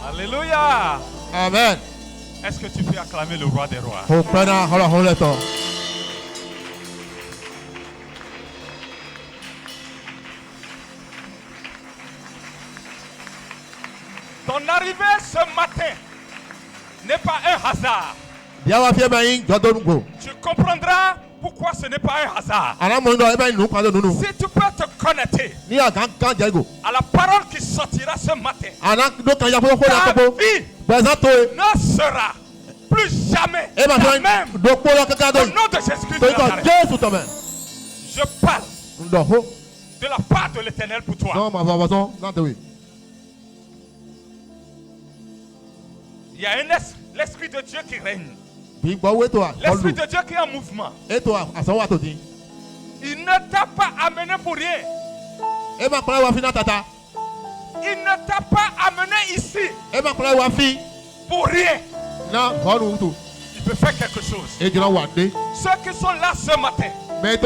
Alléluia. Amen. Est-ce que tu peux acclamer le roi des rois? Ton arrivée ce matin n'est pas un hasard. Tu comprendras pourquoi ce n'est pas un hasard. Si tu peux te connecter à la parole qui sortira ce matin, ta vie ne sera plus jamais la même. Au nom de Jésus-Christ de Nazareth, je parle de la part de l'Éternel pour toi. Il y a l'Esprit de Dieu qui règne. L'Esprit de Dieu qui est en mouvement. Il ne t'a pas amené pour rien. Il ne t'a pas amené ici pour rien. Il peut faire quelque chose. Ceux qui sont là ce matin, il les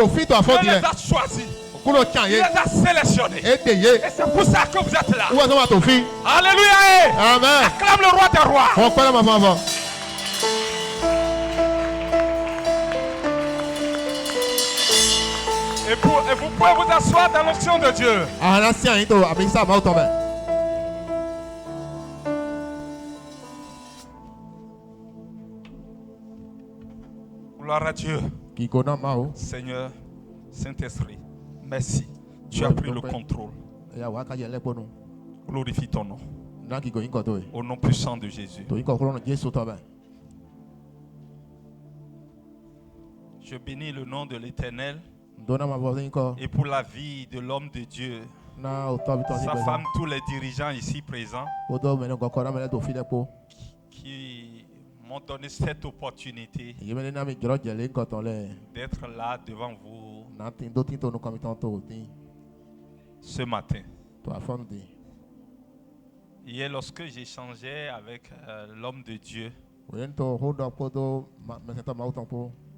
a choisis. Il les a sélectionnés. Et c'est pour ça que vous êtes là. Alléluia. Amen. Acclame le roi des rois. Et vous pouvez vous asseoir dans l'onction de Dieu. Gloire à Dieu. Seigneur, Saint-Esprit, merci. Tu as pris le contrôle. Glorifie ton nom. Au nom puissant de Jésus. Je bénis le nom de l'Éternel. Et pour la vie de l'homme de Dieu, sa femme, tous les dirigeants ici présents qui m'ont donné cette opportunité d'être là devant vous ce matin. Hier, lorsque j'échangeais avec l'homme de Dieu,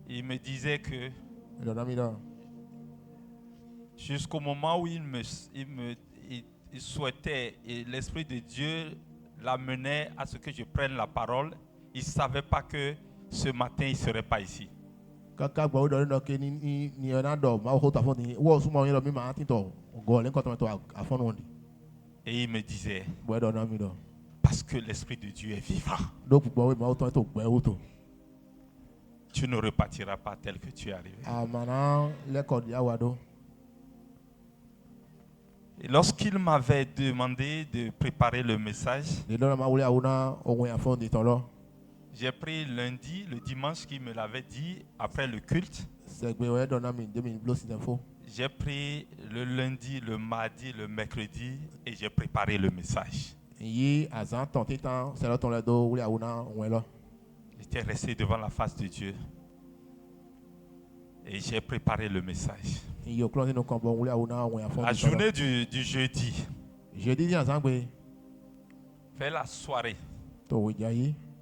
il me disait que jusqu'au moment où il souhaitait, et l'Esprit de Dieu l'amenait à ce que je prenne la parole, il ne savait pas que ce matin, il ne serait pas ici. Et il me disait, parce que l'Esprit de Dieu est vivant, tu ne repartiras pas tel que tu es arrivé. Et lorsqu'il m'avait demandé de préparer le message, j'ai pris lundi, le dimanche qu'il me l'avait dit, après le culte. J'ai pris le lundi, le mardi, le mercredi et j'ai préparé le message. J'étais resté devant la face de Dieu et j'ai préparé le message. La journée du jeudi, vers la soirée,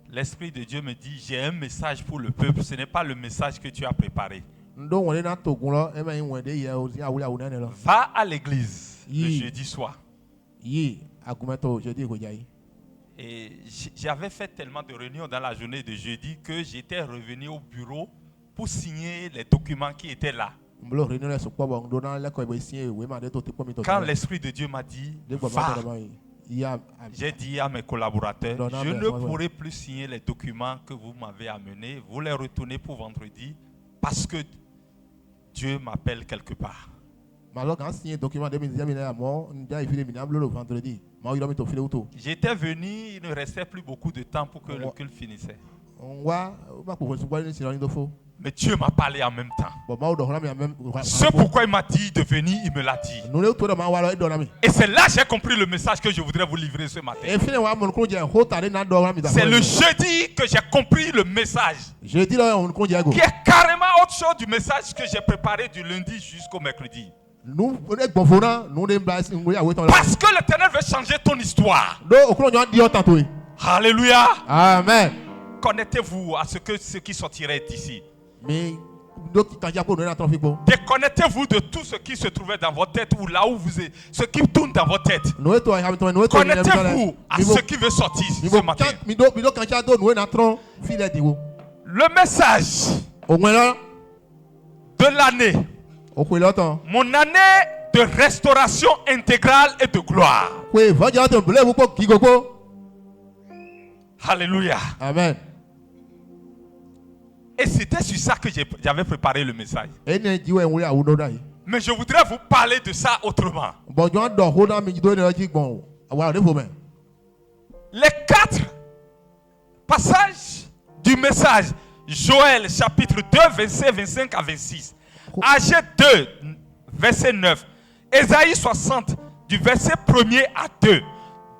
l'Esprit de Dieu me dit, j'ai un message pour le peuple. Ce n'est pas le message que tu as préparé. Va à l'église le jeudi soir. Et j'avais fait tellement de réunions dans la journée de jeudi que j'étais revenu au bureau pour signer les documents qui étaient là. Quand l'Esprit de Dieu m'a dit, va, j'ai dit à mes collaborateurs, je ne pourrai plus signer les documents que vous m'avez amenés. Vous les retournez pour vendredi parce que Dieu m'appelle quelque part. J'étais venu, il ne restait plus beaucoup de temps pour que le culte finissait. Mais Dieu m'a parlé en même temps. C'est pourquoi il m'a dit de venir, il me l'a dit. Et c'est là que j'ai compris le message que je voudrais vous livrer ce matin. C'est le jeudi que j'ai compris le message. Qui est carrément autre chose du message que j'ai préparé du lundi jusqu'au mercredi. Parce que l'Éternel veut changer ton histoire. Alléluia. Amen. Connectez-vous à ce qui sortirait d'ici. Déconnectez-vous de tout ce qui se trouvait dans votre tête ou là où vous êtes, ce qui tourne dans votre tête. Connectez-vous à ce qui veut sortir ce matin. Le message de l'année, mon année de restauration intégrale et de gloire. Alléluia. Amen. Et c'était sur ça que j'avais préparé le message. Mais je voudrais vous parler de ça autrement. Les 4 passages du message. Joël chapitre 2, versets 25 à 26. Agé 2, verset 9. Ésaïe 60, du verset 1er à 2.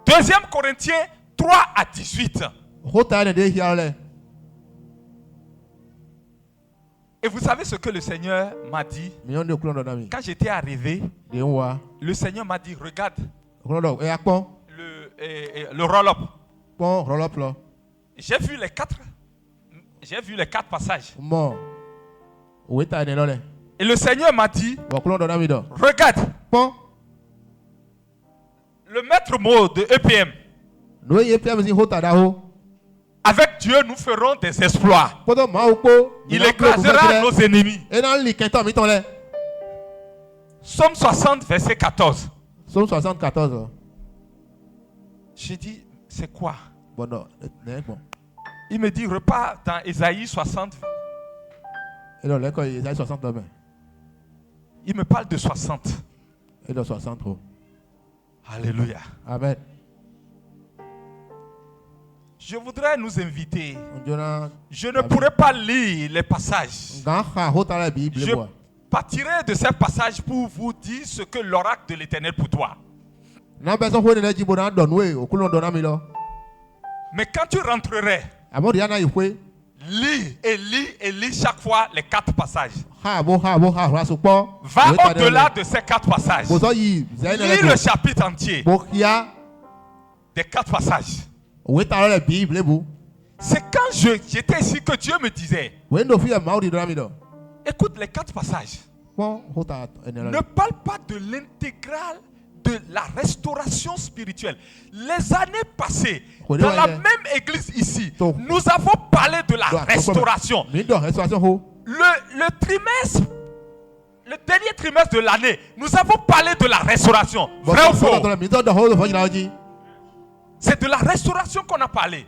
2 Corinthiens 3 à 18. Et vous savez ce que le Seigneur m'a dit quand j'étais arrivé? Le Seigneur m'a dit, regarde le roll-up. J'ai vu les 4 passages. Et le Seigneur m'a dit, regarde le maître mot de EPM. Avec Dieu, nous ferons des exploits. Il écrasera nos ennemis. Somme 60, verset 14. Somme 74. J'ai dit, c'est quoi? Il me dit, repars dans Ésaïe 60. Il me parle de 60. Alléluia. Amen. Je voudrais nous inviter. Je ne pourrais pas lire les passages. Je partirai de ces passages pour vous dire ce que l'oracle de l'Éternel pour toi. Mais quand tu rentrerais, lis et lis chaque fois les 4 passages. Va au-delà de ces 4 passages. Lis le chapitre entier des 4 passages. C'est quand j'étais ici que Dieu me disait, écoute les 4 passages. Ne parle pas de l'intégrale de la restauration spirituelle. Les années passées, dans la même église ici, nous avons parlé de la restauration. Le trimestre, le dernier trimestre de l'année, nous avons parlé de la restauration. Vrai ou faux? C'est de la restauration qu'on a parlé.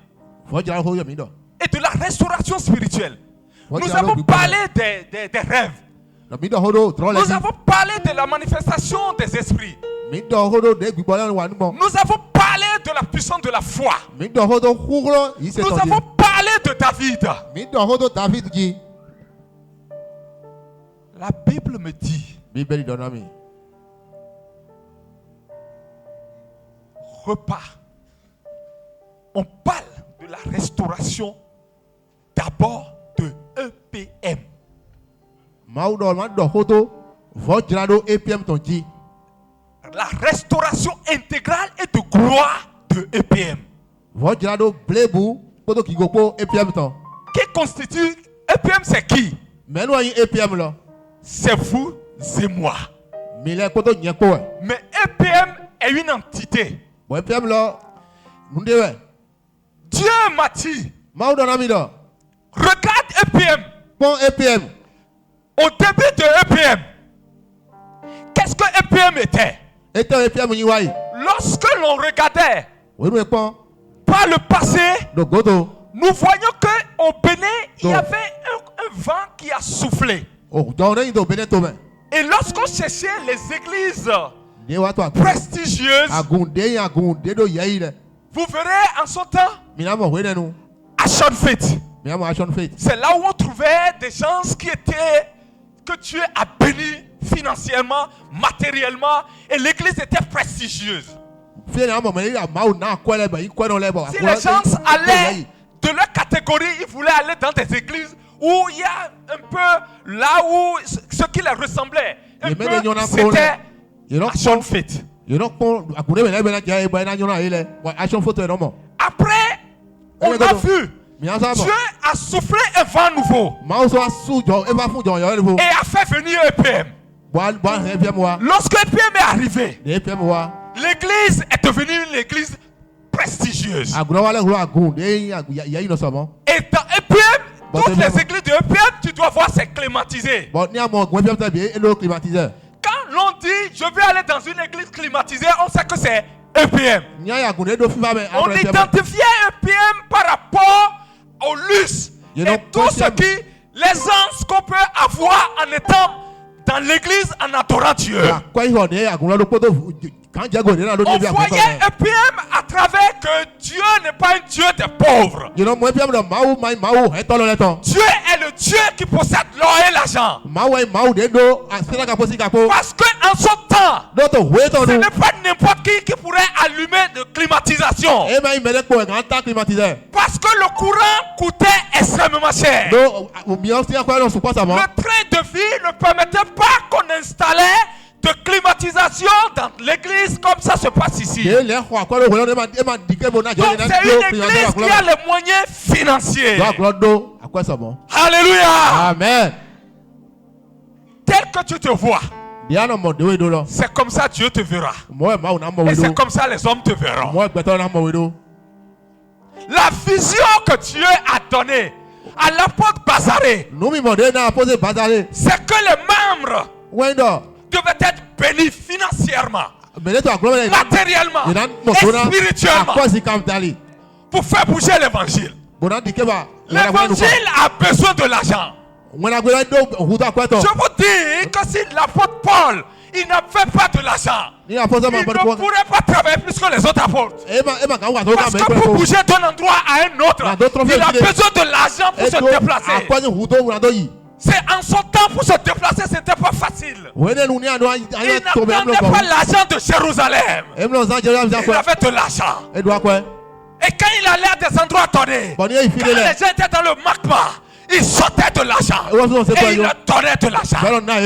Et de la restauration spirituelle. Nous avons parlé des rêves. Nous avons parlé de la manifestation des esprits. Nous avons parlé de la puissance de la foi. Nous avons parlé de David. La Bible me dit, repas. On parle de la restauration d'abord de EPM. La restauration intégrale et de gloire de EPM. Qui constitue EPM? C'est qui? C'est vous et moi. Mais EPM est une entité. Dieu m'a dit, regarde EPM. Au début de EPM, qu'est-ce que EPM était? Lorsque l'on regardait par le passé, nous voyons qu'au Bénin, il y avait un vent qui a soufflé. Et lorsqu'on cherchait les églises prestigieuses, vous verrez en son temps, Action Faith. C'est là où on trouvait des gens que Dieu a bénis financièrement, matériellement, et l'église était prestigieuse. Si les gens allaient de leur catégorie, ils voulaient aller dans des églises où il y a un peu là où ce qui leur ressemblait. Un peu, c'était Action Faith. Après, on a vu Dieu a soufflé un vent nouveau et a fait venir EPM. Lorsque EPM est arrivé, l'église est devenue une église prestigieuse. Et dans EPM, toutes les églises de EPM, tu dois voir, c'est climatisé. Quand l'on dit je vais aller dans une église climatisée, on sait que c'est EPM. On identifiait EPM par rapport au luxe et tout ce qui, l'aisance qu'on peut avoir en étant dans l'église en adorant Dieu. On voyait EPM à travers que Dieu n'est pas un Dieu des pauvres. Dieu est le Dieu qui possède l'or et l'argent. Parce qu'en son temps, ce n'est pas n'importe qui pourrait allumer de climatisation. Parce que le courant coûtait extrêmement cher. Le train de vie ne permettait pas qu'on installait de climatisation dans l'église comme ça se passe ici. Donc c'est une église qui a les moyens financiers. Alléluia. Amen. Tel que tu te vois, c'est comme ça Dieu te verra. Et c'est comme ça les hommes te verront. La vision que Dieu a donnée à l'apôtre Bazaré, c'est que les membres devaient être bénis financièrement, matériellement et spirituellement pour faire bouger l'évangile. L'évangile a besoin de l'argent. Je vous dis que si l'apôtre Paul il n'avait pas de l'argent, il ne pourrait pas travailler plus que les autres apôtres. Parce que pour bouger d'un endroit à un autre, il a besoin de l'argent pour se déplacer. C'est en son temps pour se déplacer, ce n'était pas facile. Il n'attendait pas l'argent de Jérusalem. Il avait de l'argent. Et quand il allait à des endroits donnés, quand les gens étaient dans le magma, il sortait de l'argent. Et il leur donnait de l'argent.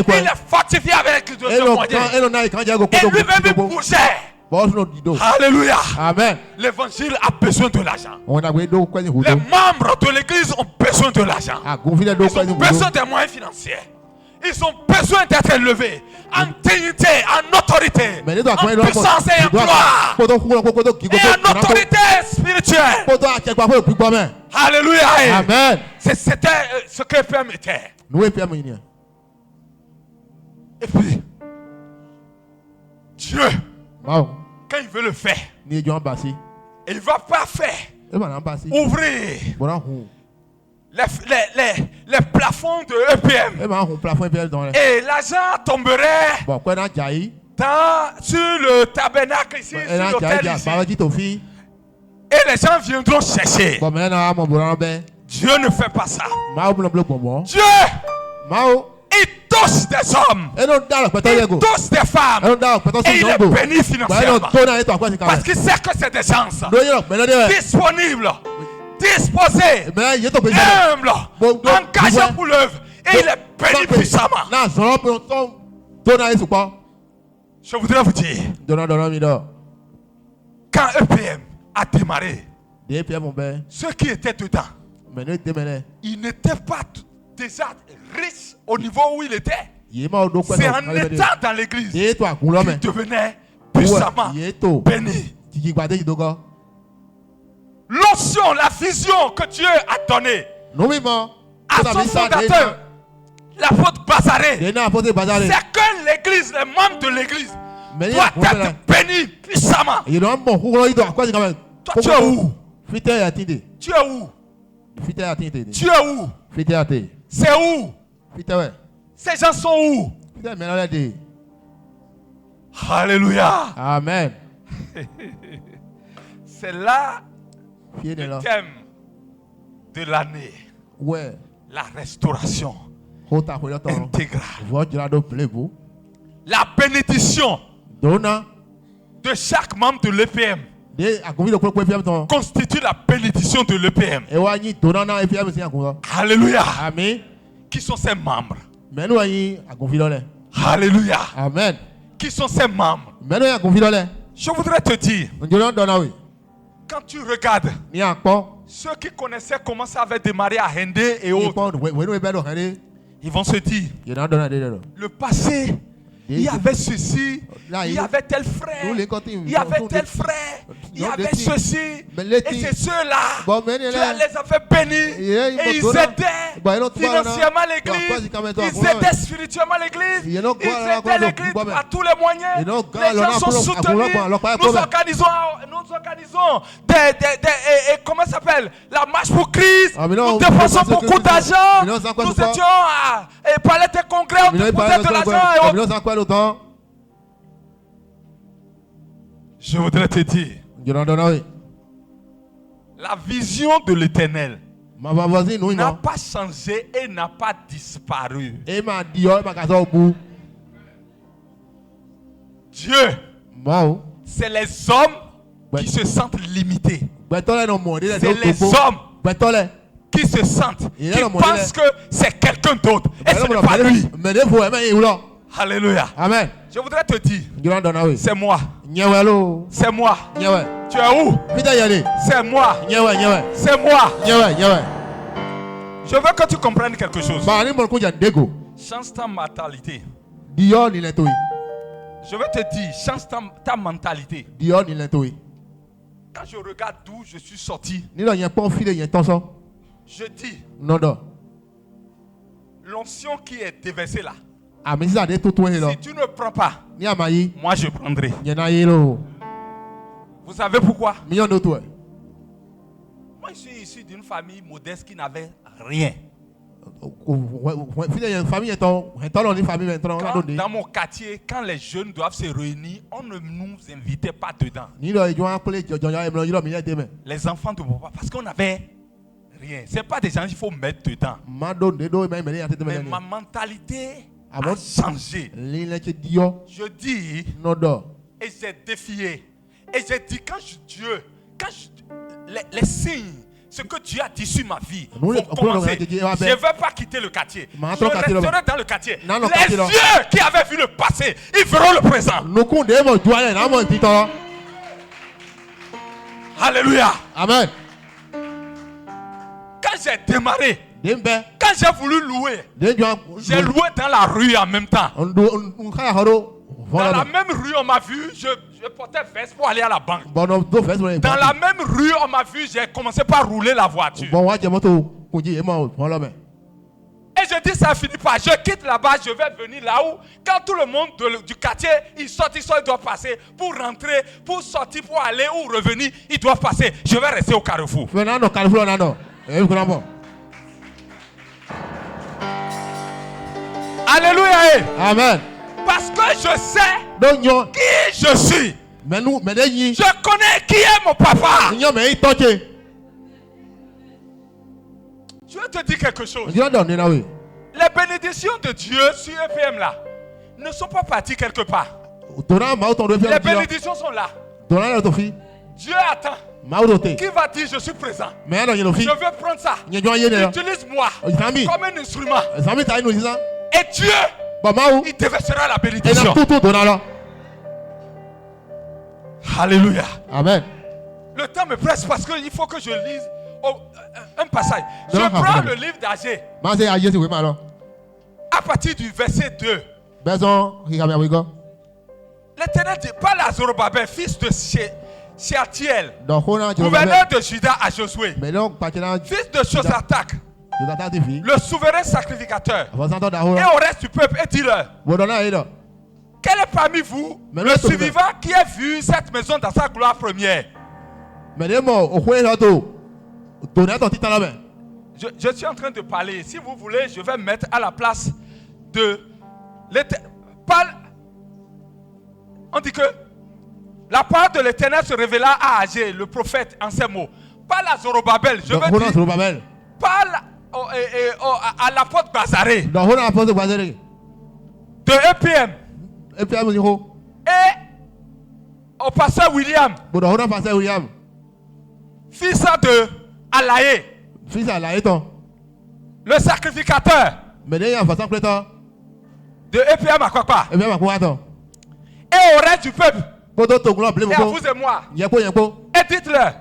Il les fortifiait avec de moyens. Et lui-même il bougeait. Alléluia. Amen. L'évangile a besoin de l'argent. Les membres de l'église ont besoin de l'argent. Ils ont besoin des moyens financiers. Ils ont besoin d'être élevés en dignité, en autorité, en puissance et en gloire, et en autorité spirituelle. Alléluia. Amen. C'était ce que EPM était. Et puis, Dieu, quand il veut le faire, il ne va pas faire ouvrir les plafonds de EPM. Et l'argent tomberait sur le tabernacle ici, sur l'autel ici. Et les gens viendront chercher. Dieu ne fait pas ça. Dieu, il touche des hommes, il touche des femmes, et il est béni financièrement. Parce qu'il sait que c'est des gens disponibles, disposés, humbles, engagés pour l'œuvre. Et il est béni puissamment. Je voudrais vous dire, quand EPM a démarré, ceux qui étaient dedans, ils n'étaient pas déjà riches au niveau où il était. C'est en étant dans l'église qu'il devenait puissamment béni. L'onction, la vision que Dieu a donnée à son fondateur, l'apôtre Bazaré, c'est que l'église, les membres de l'église doivent être bénis puissamment. Toi, tu es où? Tu es où? Tu es où? C'est où? Ces gens sont où? Alléluia. Amen. C'est là le thème de l'année. La restauration intégrale. La bénédiction de chaque membre de l'EPM constitue la bénédiction de l'EPM. Alléluia. Amen. Qui sont ces membres? Alléluia. Amen. Qui sont ces membres? Je voudrais te dire, quand tu regardes Ceux qui connaissaient comment ça avait démarré à Hendé et autres, ils vont se dire, le passé, il y avait ceci, il y avait tel frère, il y avait tel frère, il y avait ceci, et c'est ceux-là, tu les avais bénis, et ils aidaient financièrement l'église, ils aidaient spirituellement l'église, ils aidaient l'église à tous les moyens, les gens sont soutenus, nous organisons comment ça s'appelle, la marche pour Christ, nous dépensons beaucoup d'argent, nous étions à Palais des Congrès, on déposait de l'argent. Je voudrais te dire, la vision de l'Éternel n'a pas changé et n'a pas disparu. Dieu, c'est les hommes qui se sentent limités. C'est les hommes qui se sentent, qui pensent que c'est quelqu'un d'autre et ce n'est pas lui. Alléluia. Amen. Je voudrais te dire, c'est moi. C'est moi. Tu es où? C'est moi. C'est moi. Je veux que tu comprennes quelque chose. Change ta mentalité. Je veux te dire, change ta mentalité. Quand je regarde d'où je suis sorti, je dis, l'onction qui est déversée là, si tu ne prends pas, moi je prendrai. Vous savez pourquoi? Moi je suis issu d'une famille modeste qui n'avait rien. Dans mon quartier, quand les jeunes doivent se réunir, on ne nous invitait pas dedans. Les enfants de papa, parce qu'on n'avait rien. Ce n'est pas des gens qu'il faut mettre dedans. Mais ma mentalité a changé. Je dis, et j'ai défié. Et j'ai dit, les signes, ce que Dieu a dit sur ma vie, vont commencer. Je ne vais pas quitter le quartier. Je resterai dans le quartier. Les yeux qui avaient vu le passé, ils verront le présent. Alléluia. Amen. Quand j'ai démarré, quand j'ai voulu louer, j'ai loué dans la rue en même temps. Dans la même rue, on m'a vu, je portais veste pour aller à la banque. Dans la même rue, on m'a vu, j'ai commencé par rouler la voiture. Et je dis, ça finit pas. Je quitte là-bas, je vais venir là où, quand tout le monde du quartier, il sort, il doit passer. Pour rentrer, pour sortir, pour aller ou revenir, il doit passer. Je vais rester au carrefour. Alléluia. Amen. Parce que je sais qui je suis. Je connais qui est mon papa. Je vais te dire quelque chose. Les bénédictions de Dieu sur EPM là ne sont pas parties quelque part. Les bénédictions sont là. Dieu attend. Qui va dire je suis présent? Je veux prendre ça. Utilise-moi comme un instrument. Et Dieu, il déversera la bénédiction. Alléluia. Amen. Le temps me presse parce qu'il faut que je lise un passage. Je prends le livre d'Agé. À partir du verset 2. L'Éternel dit, parle à Zorobabel, fils de Shealtiel, gouverneur de Juda à Josué, fils de Josatak, le souverain sacrificateur, et au reste du peuple, et dis-leur, quel est parmi vous le survivant qui a vu cette maison dans sa gloire première? Je suis en train de parler. Si vous voulez, je vais mettre à la place de l'Éternel. On dit que la parole de l'Éternel se révéla à Agé, le prophète, en ces mots. Parle à Zorobabel. Je veux dire, parle à l'apôtre Bazaré de EPM et au pasteur William, fils de Alaye, le sacrificateur de EPM à Kwakwa, et au reste du peuple, et à vous et moi, et dites-leur,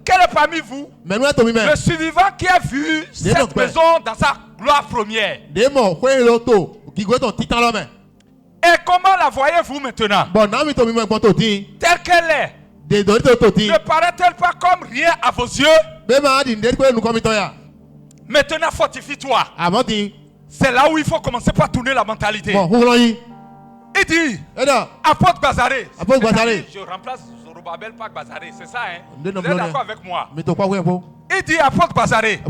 Quel est parmi vous le survivant qui a vu cette maison dans sa gloire première? Et comment la voyez-vous maintenant? Telle qu'elle est. Ne paraît-elle pas comme rien à vos yeux? Maintenant, fortifie-toi. C'est là où il faut commencer par tourner la mentalité. Il dit, apôtre Bazaré. Je remplace Zorobabel par Bazaré, c'est ça, hein? Vous êtes d'accord avec moi? Il dit, apôtre Bazaré.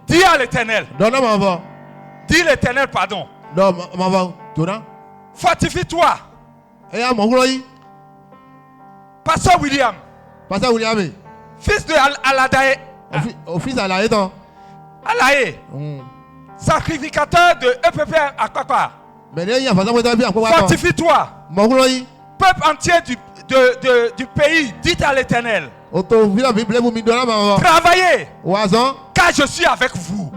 Dis à l'Éternel. Dis l'Éternel, pardon. Fortifie-toi. Pasteur William. Fils de Aladae. Fils d'Alaé. Alaé. Sacrificateur de EPP à Kwakwa. Fortifie-toi. Peuple entier du pays, dites à l'Éternel. Travaillez. Car je suis avec vous.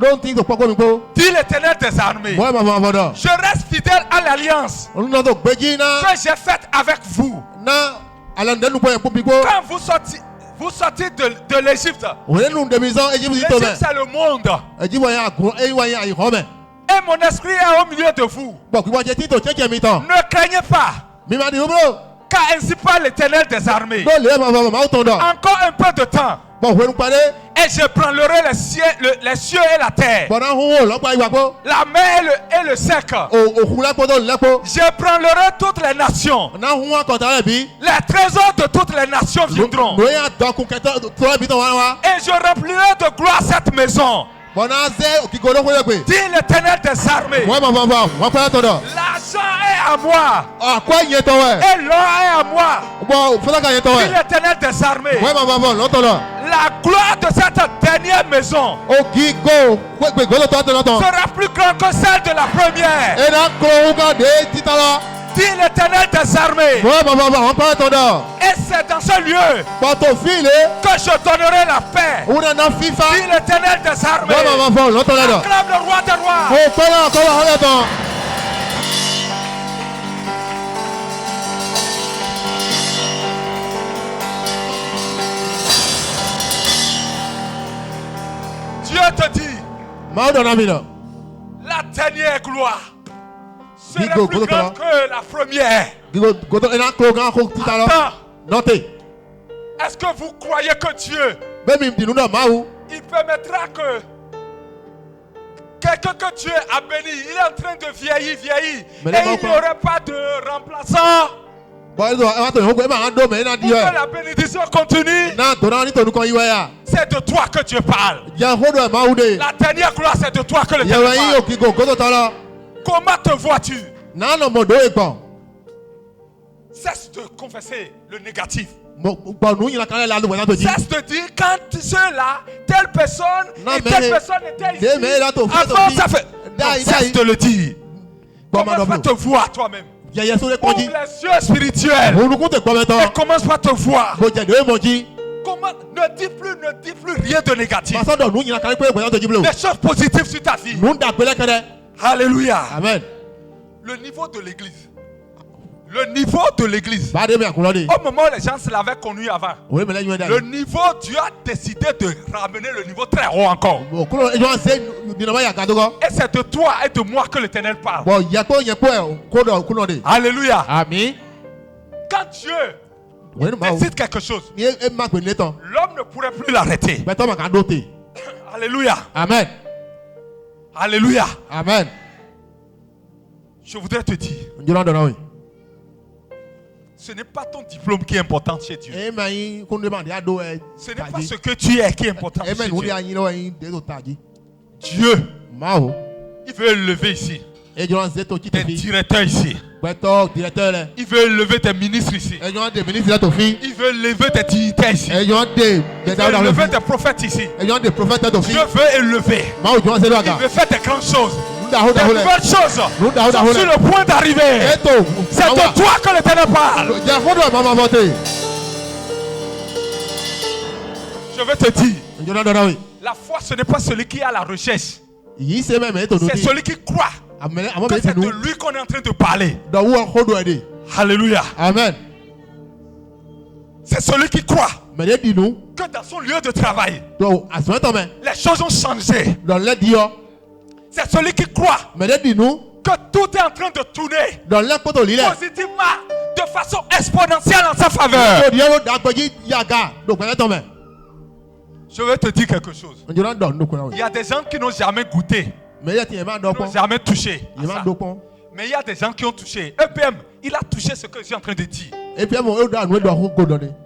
Dis l'Éternel des armées. Je reste fidèle à l'alliance que j'ai faite avec vous. Quand vous sortez de l'Égypte, l'Égypte c'est le monde. Et mon esprit est au milieu de vous. Ne craignez pas. Car ainsi parle l'Éternel des armées. Encore un peu de temps. Et je prendrai les cieux et la terre, la mer et le sec. Je prendrai toutes les nations. Les trésors de toutes les nations viendront. Et je remplirai de gloire cette maison. Dis l'Éternel des armées. L'argent est à moi. Et l'or est à moi. Dis l'Éternel des armées. La gloire de cette dernière maison sera plus grande que celle de la première. Dis l'Éternel des armées. Et c'est dans ce lieu que je donnerai la paix. Dis l'Éternel des armées. Acclame le roi des rois. Dieu te dit, la dernière gloire sera plus grande que la première. Attends. Est-ce que vous croyez que Dieu, il permettra que quelqu'un que Dieu a béni, il est en train de vieillir, et il n'y aurait pas de remplaçant? Pour que la bénédiction continue, c'est de toi que Dieu parle. La dernière gloire, c'est de toi que le Dieu parle. Comment te vois-tu? Cesse de confesser le négatif. Cesse de dire quand ceux-là, telle personne et telle personne était ici. Avant ça fait. Non, cesse de le dire. Commence par te voir toi-même. Ouvre les yeux spirituels. Et commence par te voir. Ne dis plus rien de négatif. Des choses positives sur ta vie. Alléluia. Amen. Le niveau de l'église. Au moment où les gens se l'avaient connu avant, le niveau, Dieu a décidé de ramener le niveau très haut encore. Et c'est de toi et de moi que l'Éternel parle. Alléluia. Amen. Quand Dieu décide quelque chose, l'homme ne pourrait plus l'arrêter. Alléluia. Amen. Alléluia. Amen. Je voudrais te dire, ce n'est pas ton diplôme qui est important chez Dieu. Ce n'est pas ce que tu es qui est important chez Dieu. Dieu, il veut élever ici des directeurs ici. Il veut élever des ministres ici. Il veut élever des dignitaires ici. Il veut élever des prophètes ici. Dieu veut élever. Il veut faire des grandes choses. Des nouvelles choses sont sur le point d'arriver. C'est de toi que l'Éternel parle. Je veux te dire, la foi, ce n'est pas celui qui a la recherche. C'est celui qui croit que c'est de lui qu'on est en train de parler. Alléluia. Amen. C'est celui qui croit que dans son lieu de travail, les choses ont changé. C'est celui qui croit que tout est en train de tourner positivement, de façon exponentielle en sa faveur. Je vais te dire quelque chose. Il y a des gens qui n'ont jamais goûté, qui n'ont jamais touché à ça. Mais il y a des gens qui ont touché. EPM, il a touché ce que je suis en train de dire.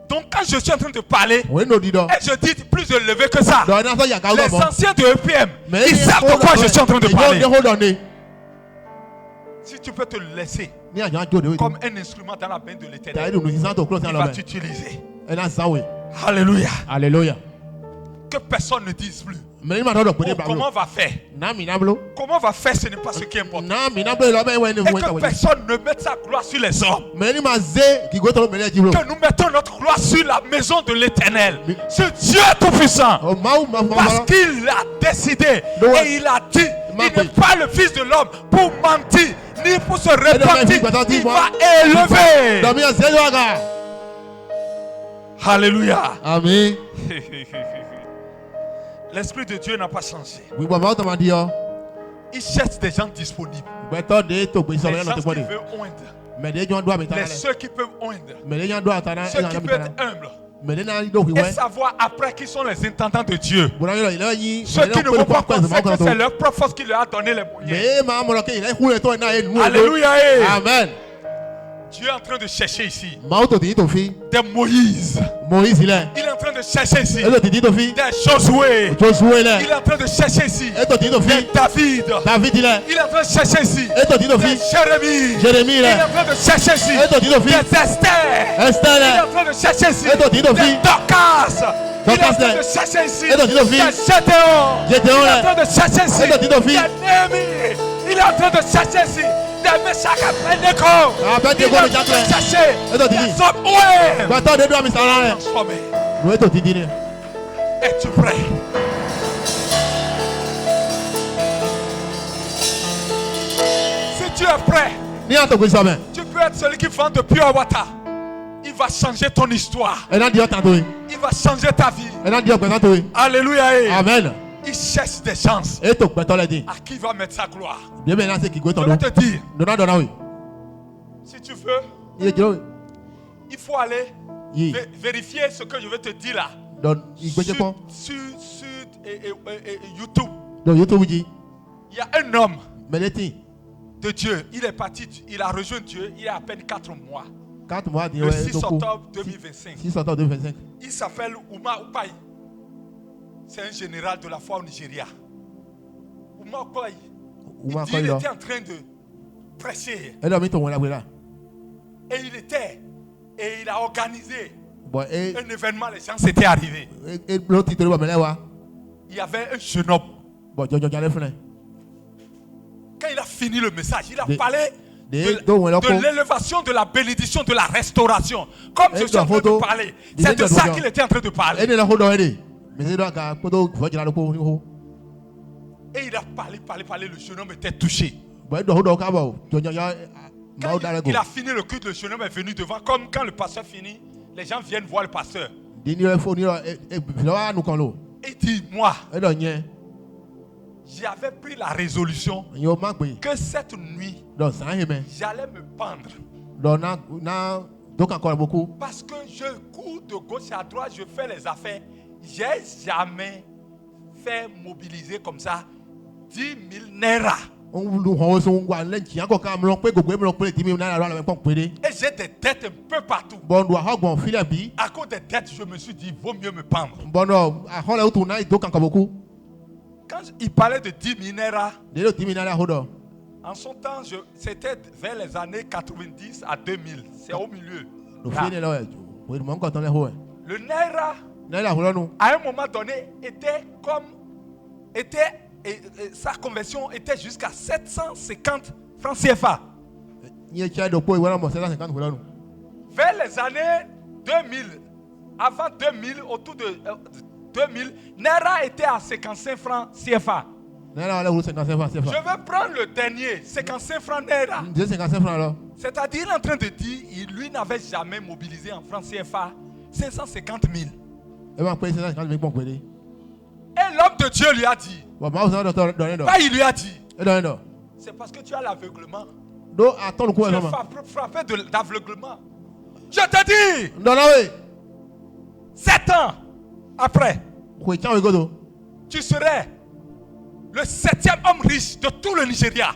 Donc quand je suis en train de parler, et je dis plus élevé que ça, les anciens de EPM, ils savent de quoi je suis en train de parler. Si tu peux te laisser comme un instrument dans la main de l'Éternel, il va t'utiliser. Alléluia. Alléluia. Que personne ne dise plus. Comment on va faire? Comment on va faire, ce n'est pas ce qui est important. Et que personne ne mette sa gloire sur les hommes. Que nous mettons notre gloire sur la maison de l'Éternel. Ce Dieu tout-puissant. Parce qu'il a décidé et il a dit, il n'est pas le Fils de l'homme pour mentir, ni pour se repentir. Il va élever. Alléluia. Amen. L'Esprit de Dieu n'a pas changé. Il cherche des gens disponibles. Les gens qui veulent oindre. Ceux qui peuvent oindre. Ceux qui peuvent être humbles. Et savoir après qui sont les intendants de Dieu. Ceux qui ne vont pas penser que c'est leur propre force qui leur a donné les moyens. Alléluia. Amen. Dieu est en train de chercher ici des Moïse. Il est en train de chercher ici des Josué. Il est en train de chercher ici des David. Il est en train de chercher ici des Jérémie. Il est en train de chercher ici des Esther. Il est en train de chercher ici des Dorcas. Il est en train de chercher ici des Gédéon. Il est en train de chercher ici des Néhémie. Il est en train de chercher ici des Meshach et Abednego. Il est en train de chercher des hommes. Es-tu prêt? Si tu es prêt, tu peux être celui qui vend de pure water. Il va changer ton histoire. Il va changer ta vie. Alléluia. Amen. Il cherche des chances à qui va mettre sa gloire. Je vais te dire, si tu veux, il faut aller vérifier ce que je vais te dire là sur YouTube. Il y a un homme de Dieu. Il est parti, il a rejoint Dieu il y a à peine 4 mois. Le 6 octobre 2025. Il s'appelle Uma Upai. C'est un général de la foi au Nigeria. Uma Upai. Il était en train de prêcher. Et il a organisé un événement, les gens s'étaient arrivés. Il y avait un jeune homme. Quand il a fini le message, il a parlé de l'élévation, de la bénédiction, de la restauration. Comme je suis en train de parler. C'est de ça qu'il était en train de parler. Et il a parlé, le jeune homme était touché. Quand il a fini le culte, le jeune homme est venu devant. Comme quand le pasteur finit, les gens viennent voir le pasteur. Il dit, moi, j'avais pris la résolution que cette nuit, j'allais me pendre. Parce que je cours de gauche à droite, je fais les affaires. J'ai jamais fait mobiliser comme ça 10 000 naira. Et j'ai des dettes un peu partout. À cause des dettes, je me suis dit, il vaut mieux me pendre. Quand il parlait de 10 000 naira, en son temps, c'était vers les années 90 à 2000. C'est au milieu. Le naira, à un moment donné, sa conversion était jusqu'à 750 francs CFA. Vers les années 2000, avant 2000, autour de 2000, Naira était à 55 francs CFA. Je veux prendre le dernier, 55 francs Naira. C'est-à-dire, il est en train de dire, lui n'avait jamais mobilisé en francs CFA 550 000. Et l'homme de Dieu lui a dit. Il lui a dit. C'est parce que tu as l'aveuglement. Tu es frappé d'aveuglement. Je te dis. 7 ans après, tu serais le 7e homme riche de tout le Nigeria.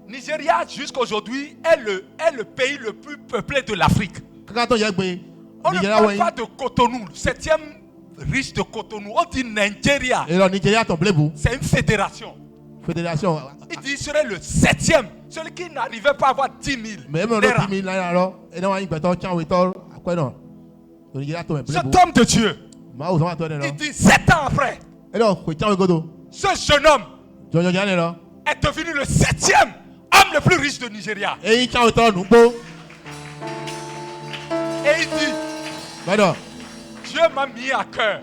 Nigeria jusqu'à aujourd'hui est le pays le plus peuplé de l'Afrique. On ne parle pas de Cotonou, le 7e riche de Cotonou. On dit Nigeria. C'est une fédération. Il dit qu'il serait le 7e, celui qui n'arrivait pas à avoir 10 000. Cet homme de Dieu, il dit 7 ans après, ce jeune homme est devenu le 7e homme le plus riche de Nigeria. Et il dit, Dieu m'a mis à cœur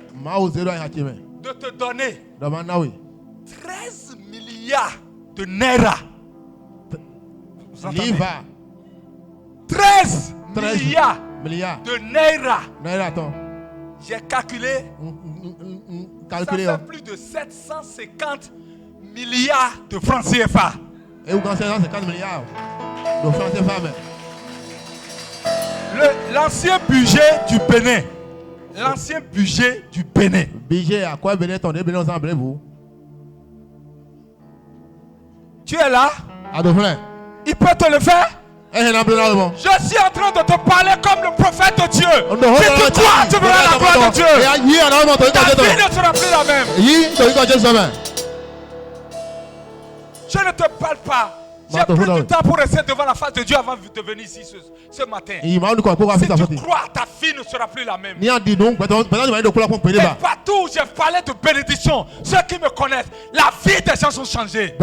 de te donner 13 milliards de naira. 13 milliards de naira. J'ai calculé, ça fait plus de 750 milliards de francs CFA. Et 750 milliards de francs CFA. L'ancien budget du Bénin. L'ancien budget du Bénin. Tu es là? Il peut te le faire? Je suis en train de te parler comme le prophète de Dieu. Si tu crois, tu verras la gloire de Dieu. Ta vie ne sera plus la même. Je ne te parle pas. J'ai pris du temps pour rester devant la face de Dieu avant de venir ici ce matin. Si tu crois, ta vie ne sera plus la même. Mais partout où j'ai parlé de bénédiction, ceux qui me connaissent, la vie des gens sont changées.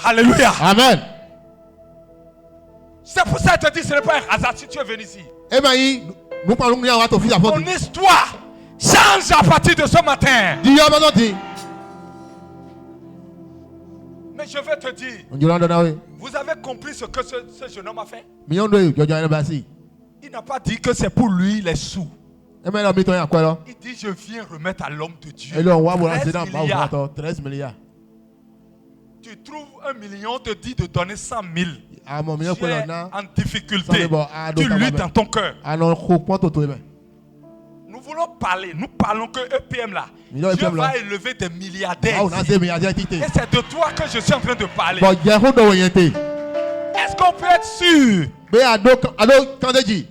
Alléluia. Amen. C'est pour ça que je te dis, ce n'est pas un hasard si tu es venu ici. Ton histoire change à partir de ce matin. Mais je vais te dire, vous avez compris ce que ce jeune homme a fait? Il n'a pas dit que c'est pour lui les sous. Il dit, je viens remettre à l'homme de Dieu 13 milliards. Tu trouves 1 million, te dit de donner 100 000. Tu es en difficulté. Tu luttes dans ton cœur. Nous voulons parler. Nous parlons que EPM là. Dieu va élever des milliardaires. Et c'est de toi que je suis en train de parler. Est-ce qu'on peut être sûr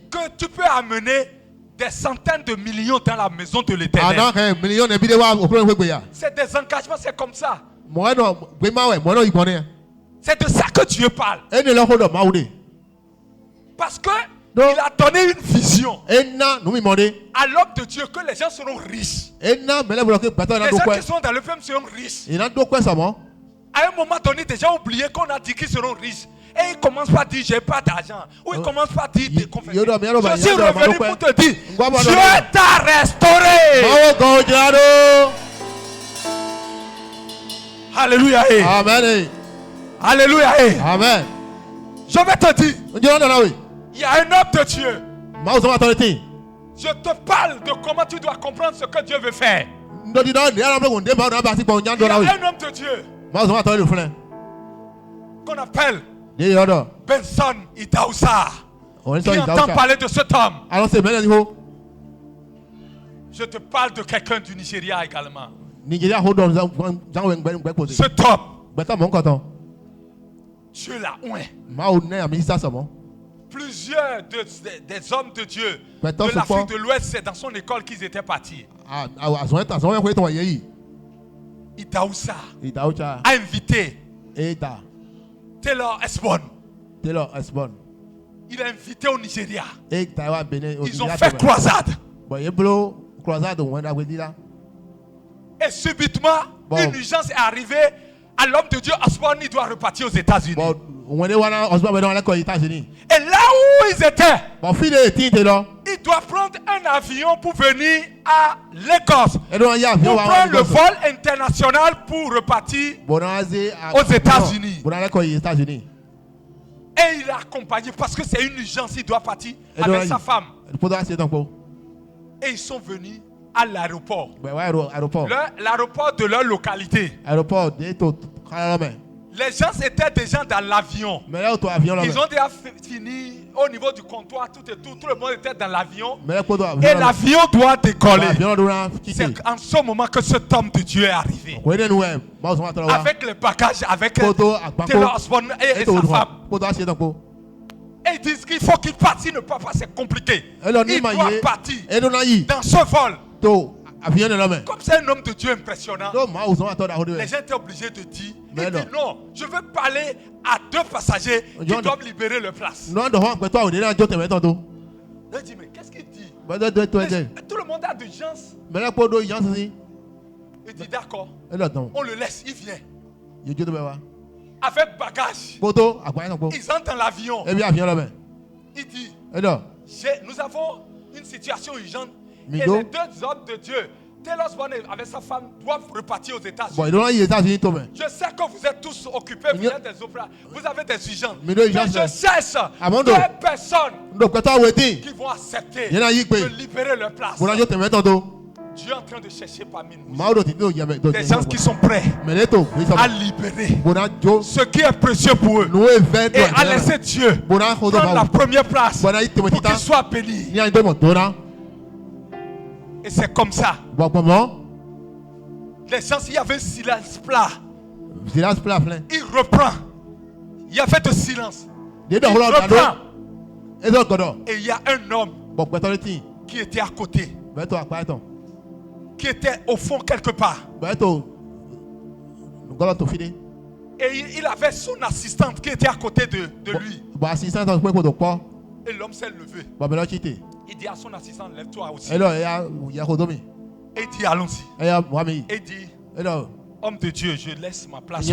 que tu peux amener des centaines de millions dans la maison de l'Éternel? C'est des engagements, c'est comme ça. C'est de ça que Dieu parle. Parce que il a donné une vision à l'homme de Dieu que les gens seront riches. Les gens qui sont dans le film seront riches. À un moment donné, des gens ont oublié qu'on a dit qu'ils seront riches. Et ils commencent pas à dire j'ai pas d'argent. Ou ils commencent pas à dire des confessions. Je suis revenu pour te dire, Dieu t'a restauré. Alléluia. Amen. Alléluia. Amen. Je vais te dire, il y a un homme de Dieu. Je te parle de comment tu dois comprendre ce que Dieu veut faire. Il y a un homme de Dieu qu'on appelle Benson Idaoussa. Qui entend parler de cet homme? Je te parle de quelqu'un du Nigeria également. Ce top, Dieu l'a oint. Plusieurs des hommes de Dieu de l'Afrique de l'Ouest, c'est dans son école qu'ils étaient partis. Idaoussa a invité Taylor Esbon. Il a invité au Nigeria. Ils ont fait croisade. Et subitement, une urgence est arrivée à l'homme de Dieu. Osborne, il doit repartir aux États-Unis. Et là où ils étaient, il doit prendre un avion pour venir à Lagos. Pour prendre le vol international pour repartir aux États-Unis. Et il l'a accompagné parce que c'est une urgence, il doit partir avec sa femme. Et ils sont venus à l'aéroport. L'aéroport de leur localité. Les gens étaient déjà dans l'avion. Ils ont déjà fini au niveau du comptoir, tout le monde était dans l'avion. Et l'avion doit décoller. C'est en ce moment que cet homme de Dieu est arrivé. Avec les bagages, avec Taylor Osborne et sa femme. Et ils disent qu'il faut qu'il parte, s'il ne peut pas, c'est compliqué. Il doit partir dans ce vol. Comme c'est un homme de Dieu impressionnant, les gens étaient obligés de dire, il dit non, je veux parler à 2 passagers qui doivent libérer leur place. Il dit, mais qu'est-ce qu'il dit? Tout le monde a d'urgence. Il dit d'accord, on le laisse, il vient. Avec bagage. Ils entrent dans l'avion. Il dit, nous avons une situation urgente. Et les 2 hommes de Dieu, Taylor Osborne avec sa femme, doivent repartir aux États-Unis. Je sais que vous êtes tous occupés, vous êtes des opéras, vous avez des urgences. Mais je cherche 2 personnes qui vont accepter de libérer leur place. Dieu est en train de chercher parmi nous des gens qui sont prêts à libérer ce qui est précieux pour eux et à laisser Dieu prendre la première place pour qu'ils soient bénis. Et c'est comme ça. Les gens, il y avait un silence plat. Il reprend. Il y avait de silence. Il reprend. Et il y a un homme qui était à côté. Qui était au fond quelque part. Et il avait son assistante qui était à côté de lui. Et l'homme s'est levé. Il dit à son assistant, lève-toi aussi. Et il dit, allons-y. Et il dit, homme de Dieu, je laisse ma place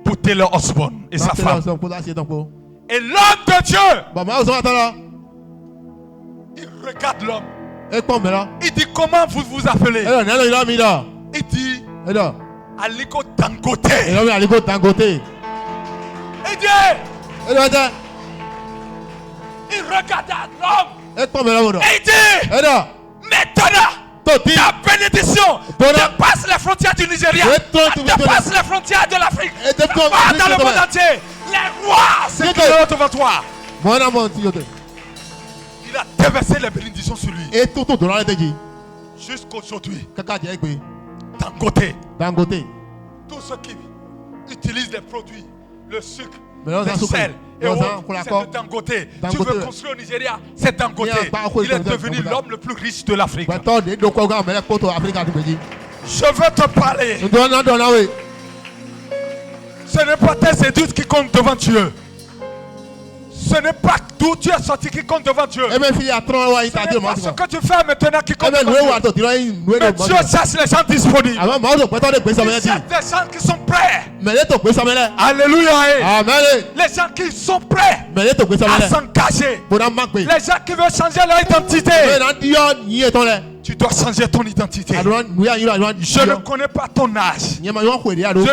pour Taylor Osborne et sa femme. Et l'homme de Dieu, il regarde l'homme. Il dit, comment vous vous appelez? Il dit, Aliko Dangote. Il dit, il regarde l'homme. Et il dit, maintenant, ta bénédiction dépasse les frontières du Nigeria, dépasse les frontières de l'Afrique, dans le monde entier. Les rois s'inclineront devant toi. Il a déversé les bénédictions sur lui. Jusqu'aujourd'hui, Dangote, tous ceux qui utilisent les produits, le sucre, le sel, et c'est de Dangote. Tu veux construire au Nigeria, c'est Dangote. Il est devenu l'homme le plus riche de l'Afrique. Je veux te parler. Ce n'est pas tes études qui comptent devant Dieu. Ce n'est pas d'où tu es sorti qui compte devant Dieu. Ce n'est pas ce que tu fais maintenant qui compte devant Dieu. Mais Dieu cherche les gens disponibles. Il cherche des gens qui sont prêts. Alléluia. Les gens qui sont prêts à s'engager. Les gens qui veulent changer leur identité. Tu dois changer ton identité. Je ne connais pas ton âge. Je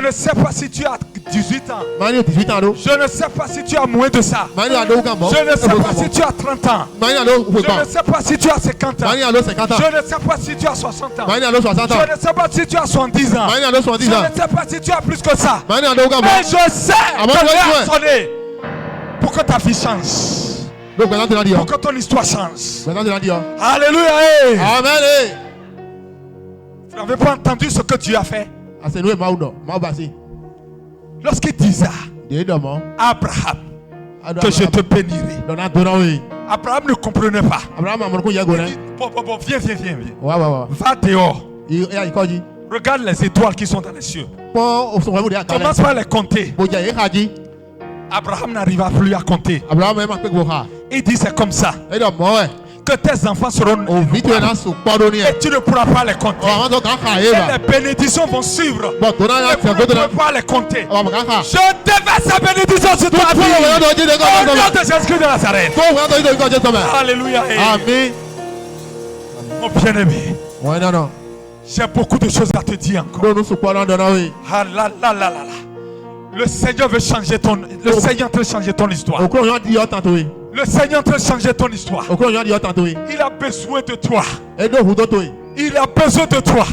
ne sais pas si tu as 18 ans. Je ne sais pas si tu as moins de ça. Je ne sais pas si tu as 30 ans. Je ne sais pas si tu as 50 ans. Je ne sais pas si tu as 60 ans. Je ne sais pas si tu as 70 ans. Je ne sais pas si tu as plus que ça. Mais je sais que l'heure a sonné pour que ta vie change. Pour que ton histoire change. Alléluia. Amen. Vous n'avez pas entendu ce que Dieu a fait? Lorsqu'il disait à Abraham que je te bénirai, Abraham ne comprenait pas. Il dit, bon, viens. Va dehors. Regarde les étoiles qui sont dans les cieux. Commence par les compter. Abraham n'arriva plus à compter. Il dit c'est comme ça que tes enfants seront et tu ne pourras pas les compter. Et les bénédictions vont suivre. Et vous ne pourrez pas les compter. Je déverse sa bénédiction sur toi. Au nom de Jésus de Nazareth. Alléluia. Amen. Mon bien-aimé, j'ai beaucoup de choses à te dire encore. Le Seigneur veut changer ton... Le Seigneur veut changer ton histoire. Le Seigneur veut changer ton histoire. Il a besoin de toi. Il a besoin de toi.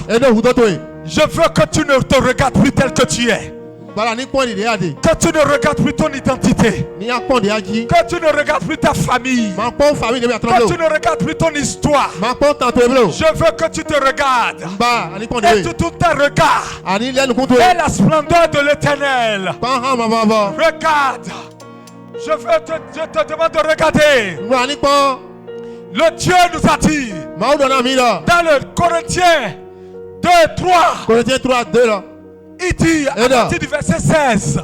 Je veux que tu ne te regardes plus tel que tu es. Que tu ne regardes plus ton identité. Que tu ne regardes plus ta famille. Que tu ne regardes plus ton histoire. Je veux que tu te regardes. Et tout tes regards. Et la splendeur de l'Éternel. Regarde. Je te demande de regarder. Le Dieu nous a dit dans le Corinthiens 2, 3. Il dit à partir du verset 16.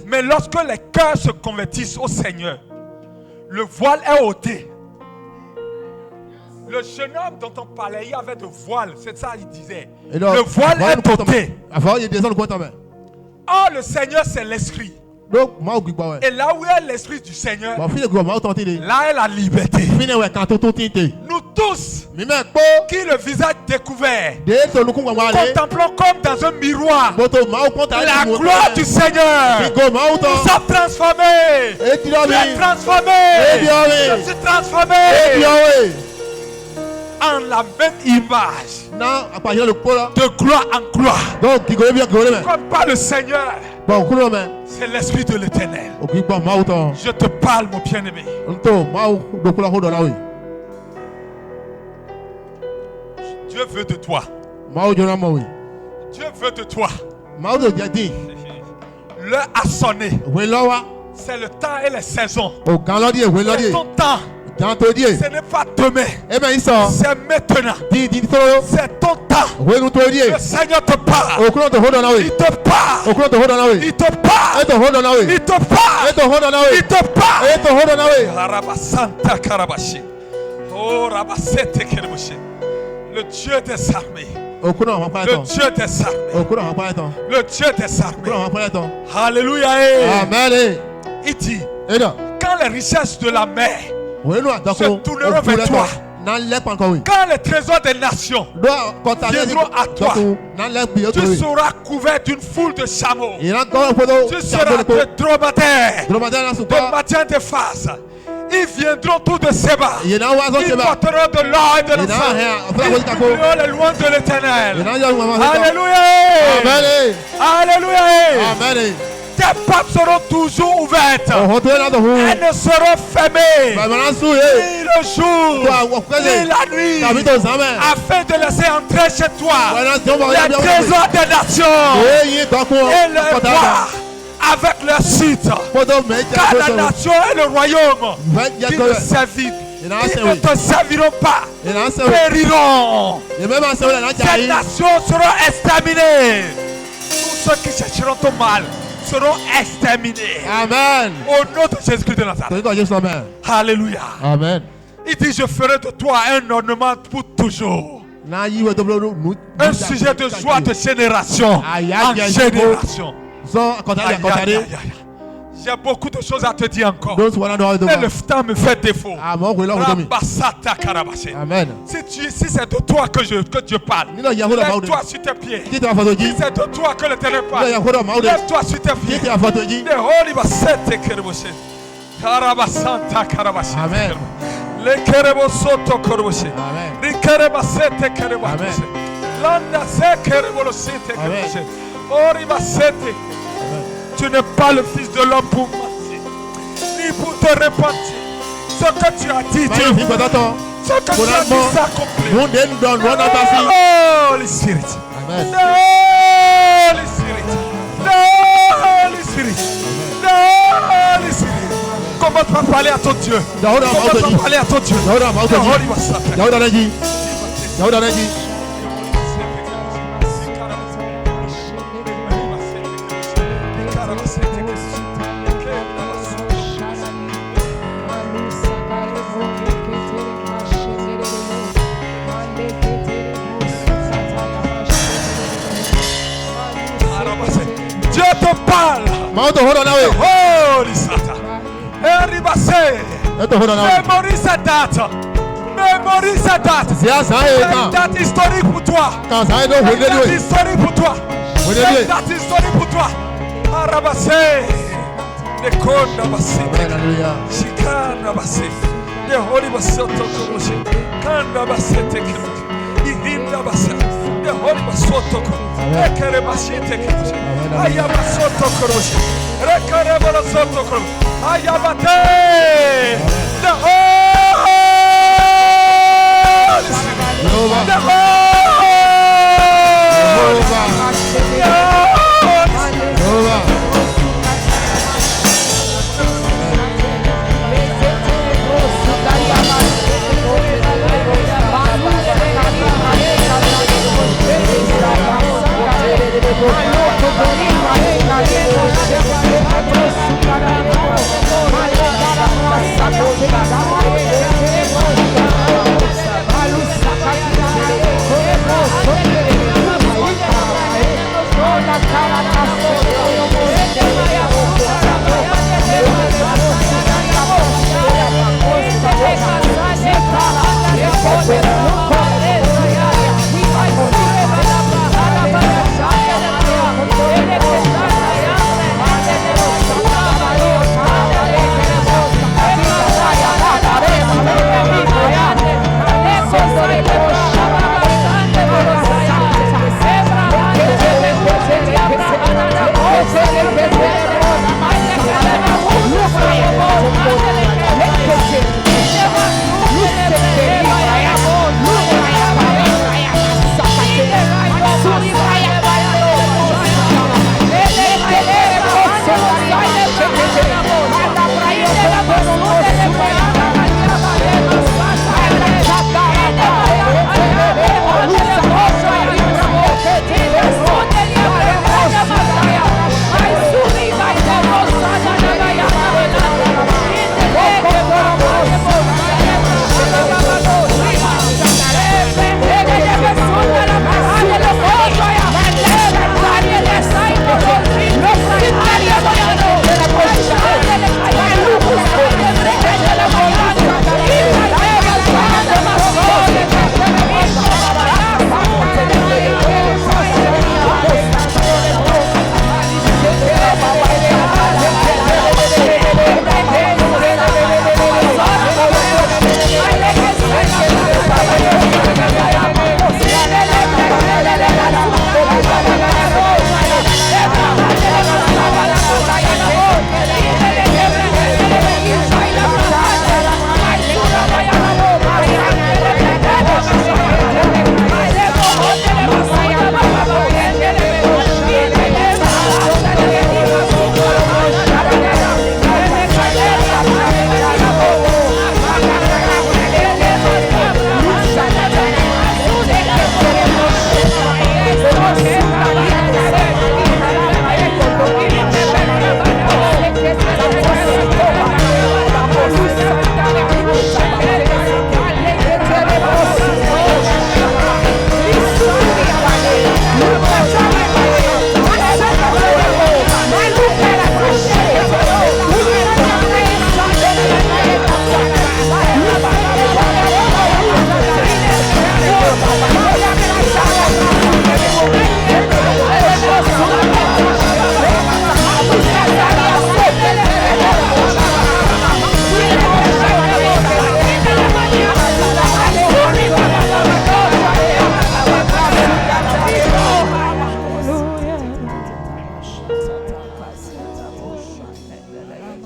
Mais lorsque les cœurs se convertissent au Seigneur, le voile est ôté. Le jeune homme dont on parlait, il avait de voile. C'est ça qu'il disait. Le voile est ôté. Oh, le Seigneur, c'est l'esprit. Et là où est l'esprit du Seigneur, là est la liberté. Nous tous, qui le visage découvert, contemplons comme dans un miroir la gloire du Seigneur. Nous sommes transformés. Tu es transformé. Je suis transformé en la même image, de gloire en gloire, comme par le Seigneur. C'est l'esprit de l'Éternel. Je te parle, mon bien-aimé. Dieu veut de toi. Dieu veut de toi. L'heure a sonné. C'est le temps et les saisons. C'est ton temps. Ce n'est pas demain. C'est maintenant. C'est ton temps. Le Seigneur te parle. Il te parle. Il te parle. Il te parle. Il te parle. Il te parle. Oh, Rabasete Kerebushi. Le Dieu des armées. Le Dieu des armées. Le Dieu des armées. Alléluia. Amen. Il dit, quand les richesses de la mer se tourneront vers toi, quand les trésors des nations viendront à toi, tu seras couvert d'une foule de chameaux. Tu seras de dromadaires, de matin de face. Ils viendront tous de Séba. Ils porteront de l'or et de l'encens. Ils publieront les lois de l'Éternel. Alléluia. Alléluia. Tes portes seront toujours ouvertes. Elles ne seront fermées ni le jour ni la nuit, afin de laisser entrer chez toi les trésors des nations et les rois avec leur site. Car la nation et le royaume qui te serviront, ils ne te serviront pas, périront. Ces nations seront exterminées. Tous ceux qui chercheront ton mal seront exterminés. Amen. Au nom de Jésus-Christ de Nazareth. Alléluia. Amen. Il dit, je ferai de toi un ornement pour toujours. Un sujet de joie de génération en génération. J'ai beaucoup de choses à te dire encore. Mais le temps me fait défaut. Amen. Si c'est de toi que Dieu parle, lève-toi sur tes pieds. Si c'est de toi que l'Éternel parle, lève-toi sur tes pieds. Amen. Tu n'es pas le fils de l'homme pour mentir, ni pour te repentir. Ce que tu as dit, Dieu, ce que tu as dit s'accomplit. Holy Spirit, Holy Spirit, Holy Spirit, Holy Spirit. Comment tu vas parler à ton Dieu? Comment tu vas parler à ton Dieu? Dieu te parle. Holy Satan. Mémorise cette date. Mémorise cette date. C'est une date historique pour toi. C'est une date historique pour toi. C'est une date historique pour toi. Arabase. The Konda Basite. Shikana Basite. The Holy Basoto Kurushi. Kanda Basete Kurushi. Ihinda Basete. The Holy Basoto Kurushi. Ekere Basite Kurushi. Ayabasoto Kurushi. Rekare Basoto Kurushi. Ayabate. The Holy Spirit. The Holy Spirit.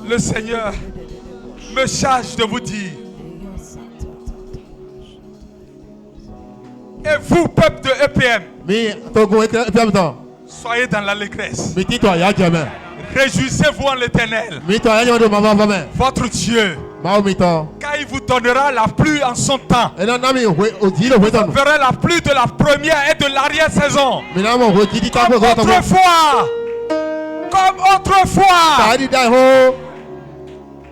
Le Seigneur me charge de vous dire, et vous, peuple de EPM, soyez dans l'allégresse. Réjouissez-vous en l'Éternel, votre Dieu, car il vous donnera la pluie en son temps. Vous verrez la pluie de la première et de l'arrière-saison. Comme autrefois,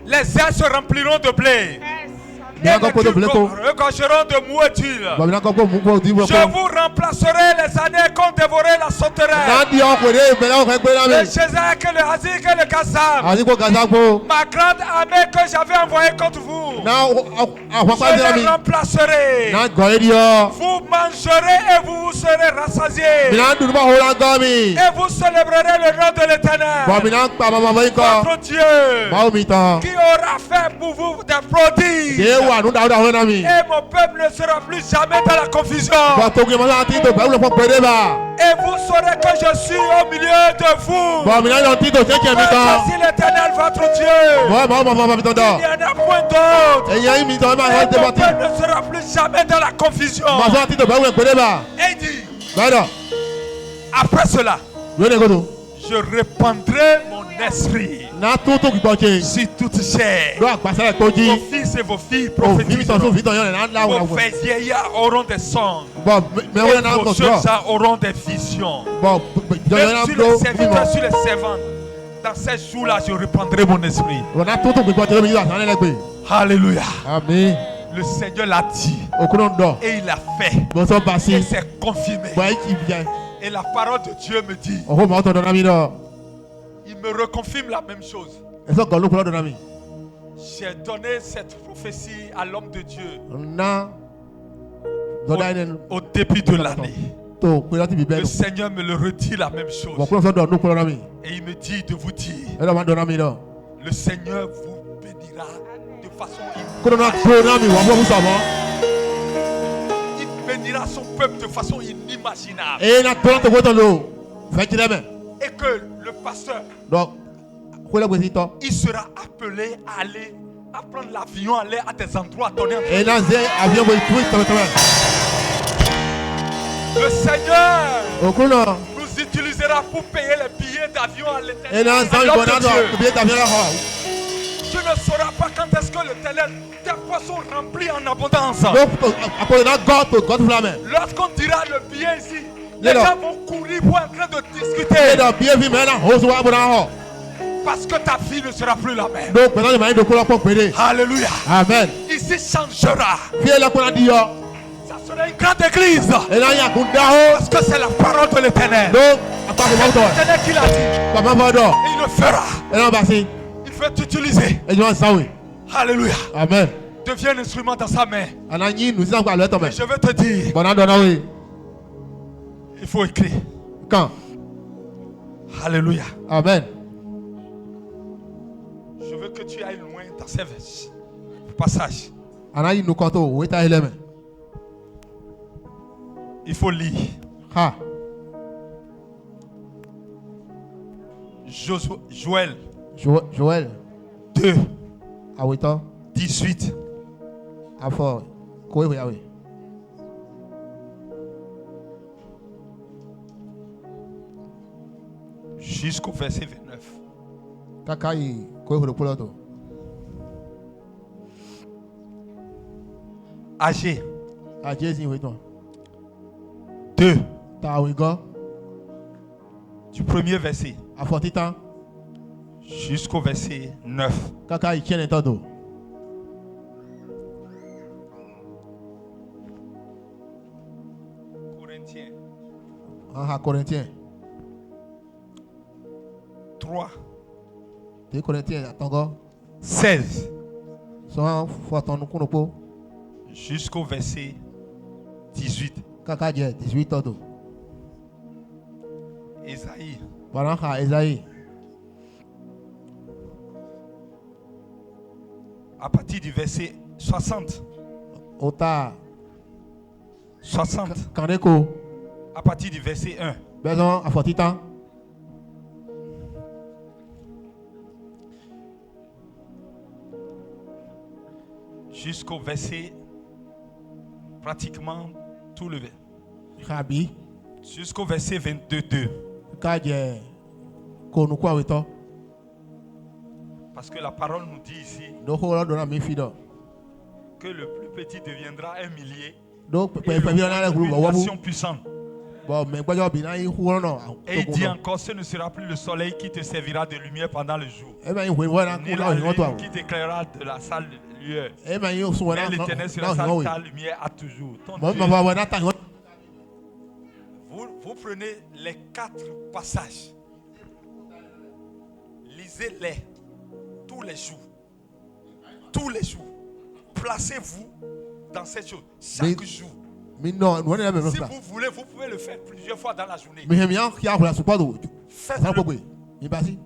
les airs se rempliront de blé. regorgeront de moutures. Je vous remplacerai les années qu'ont dévoré la sauterelle. Le Jézak, le Hazik et le Gassam. Ma grande armée que j'avais envoyée contre vous. Je les remplacerai. Vous mangerez et vous serez rassasiés. Et vous célébrerez le nom de l'Éternel, votre Dieu, qui aura fait pour vous des prodiges. Et mon peuple ne sera plus jamais dans la confusion. Et vous saurez que je suis au milieu de vous. Voici l'Éternel, votre Dieu. Il n'y en a point d'autre. Et mon peuple ne sera plus jamais dans la confusion. Et il dit, après cela, je répandrai mon esprit sur toute chair. Vos fils et vos filles prophétiseront. Vos vieillards auront des songs. Et vos jeunes gens auront des visions. Même sur les serviteurs, sur les servantes. Dans ces jours-là, je répandrai mon esprit. Alléluia. Amen. Le Seigneur l'a dit. Et il l'a fait. Et c'est confirmé. Et la parole de Dieu me dit, il me reconfirme la même chose. J'ai donné cette prophétie à l'homme de Dieu au début de l'année. Le Seigneur me le redit la même chose. Et il me dit de vous dire, le Seigneur vous bénira de façon inimaginable. Il bénira son peuple de façon inimaginable. Et que le pasteur, il sera appelé à aller à prendre l'avion, aller à des endroits donnés. Le Seigneur nous utilisera pour payer les billets d'avion à l'Éternel. Tu ne sauras pas quand est-ce que l'Éternel, tes poissons remplis en abondance. Lorsqu'on dira le billet ici, les gens vont courir pour en train de discuter. Parce que ta vie ne sera plus la même. Alléluia. Amen. Ici changera. Ça sera une grande église. Parce que c'est la parole de l'Éternel. C'est l'Éternel qui l'a dit. Et il le fera. Il veut t'utiliser. Alléluia. Amen. Deviens un instrument dans sa main. Et je veux te dire, il faut écrire. Quand? Alléluia. Amen. Je veux que tu ailles loin dans ces passages. Il faut lire. Joël 2 18 jusqu'au verset 29. Agé 2 du premier verset jusqu'au verset 9. Corinthiens 3 16 jusqu'au verset 18. Ésaïe à partir du verset 60. 60 à partir du verset 1. Jusqu'au verset, pratiquement tout le verset. Jusqu'au verset 22. Parce que la parole nous dit ici que le plus petit deviendra un millier. Et une nation puissante. Et il dit encore, ce ne sera plus le soleil qui te servira de lumière pendant le jour, ni la lune qui t'éclairera de la salle de lumière. Mais l'Éternel sera ta lumière à toujours. Vous prenez les 4 passages. Lisez-les tous les jours. Tous les jours. Placez-vous dans cette chose chaque jour. Si vous voulez, vous pouvez le faire plusieurs fois dans la journée. Faites-le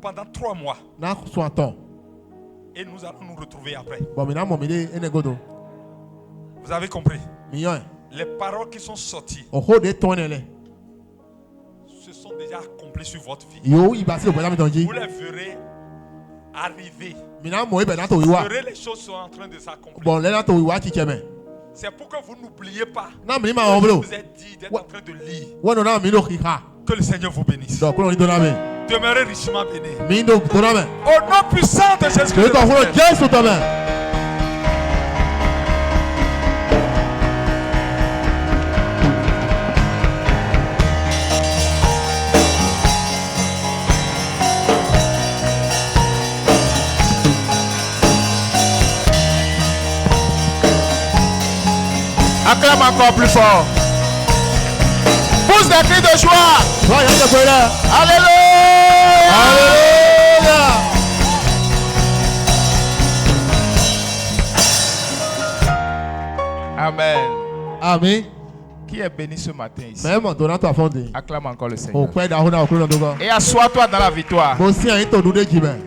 pendant 3 mois. Et nous allons nous retrouver après. Vous avez compris? Les paroles qui sont sorties se sont déjà accomplies sur votre vie. Vous les verrez arriver. Vous verrez les choses sont en train de s'accomplir. C'est pour que vous n'oubliez pas. Je vous ai dit d'être en train de lire. Que le Seigneur vous bénisse. Demeurez richement bénis. Au nom puissant de Jésus-Christ. Acclame encore plus fort. Pousse des cris de joie. Alléluia. Alléluia. Amen. Amen. Qui est béni ce matin ici? Acclame encore le Seigneur. Et assois-toi dans la victoire.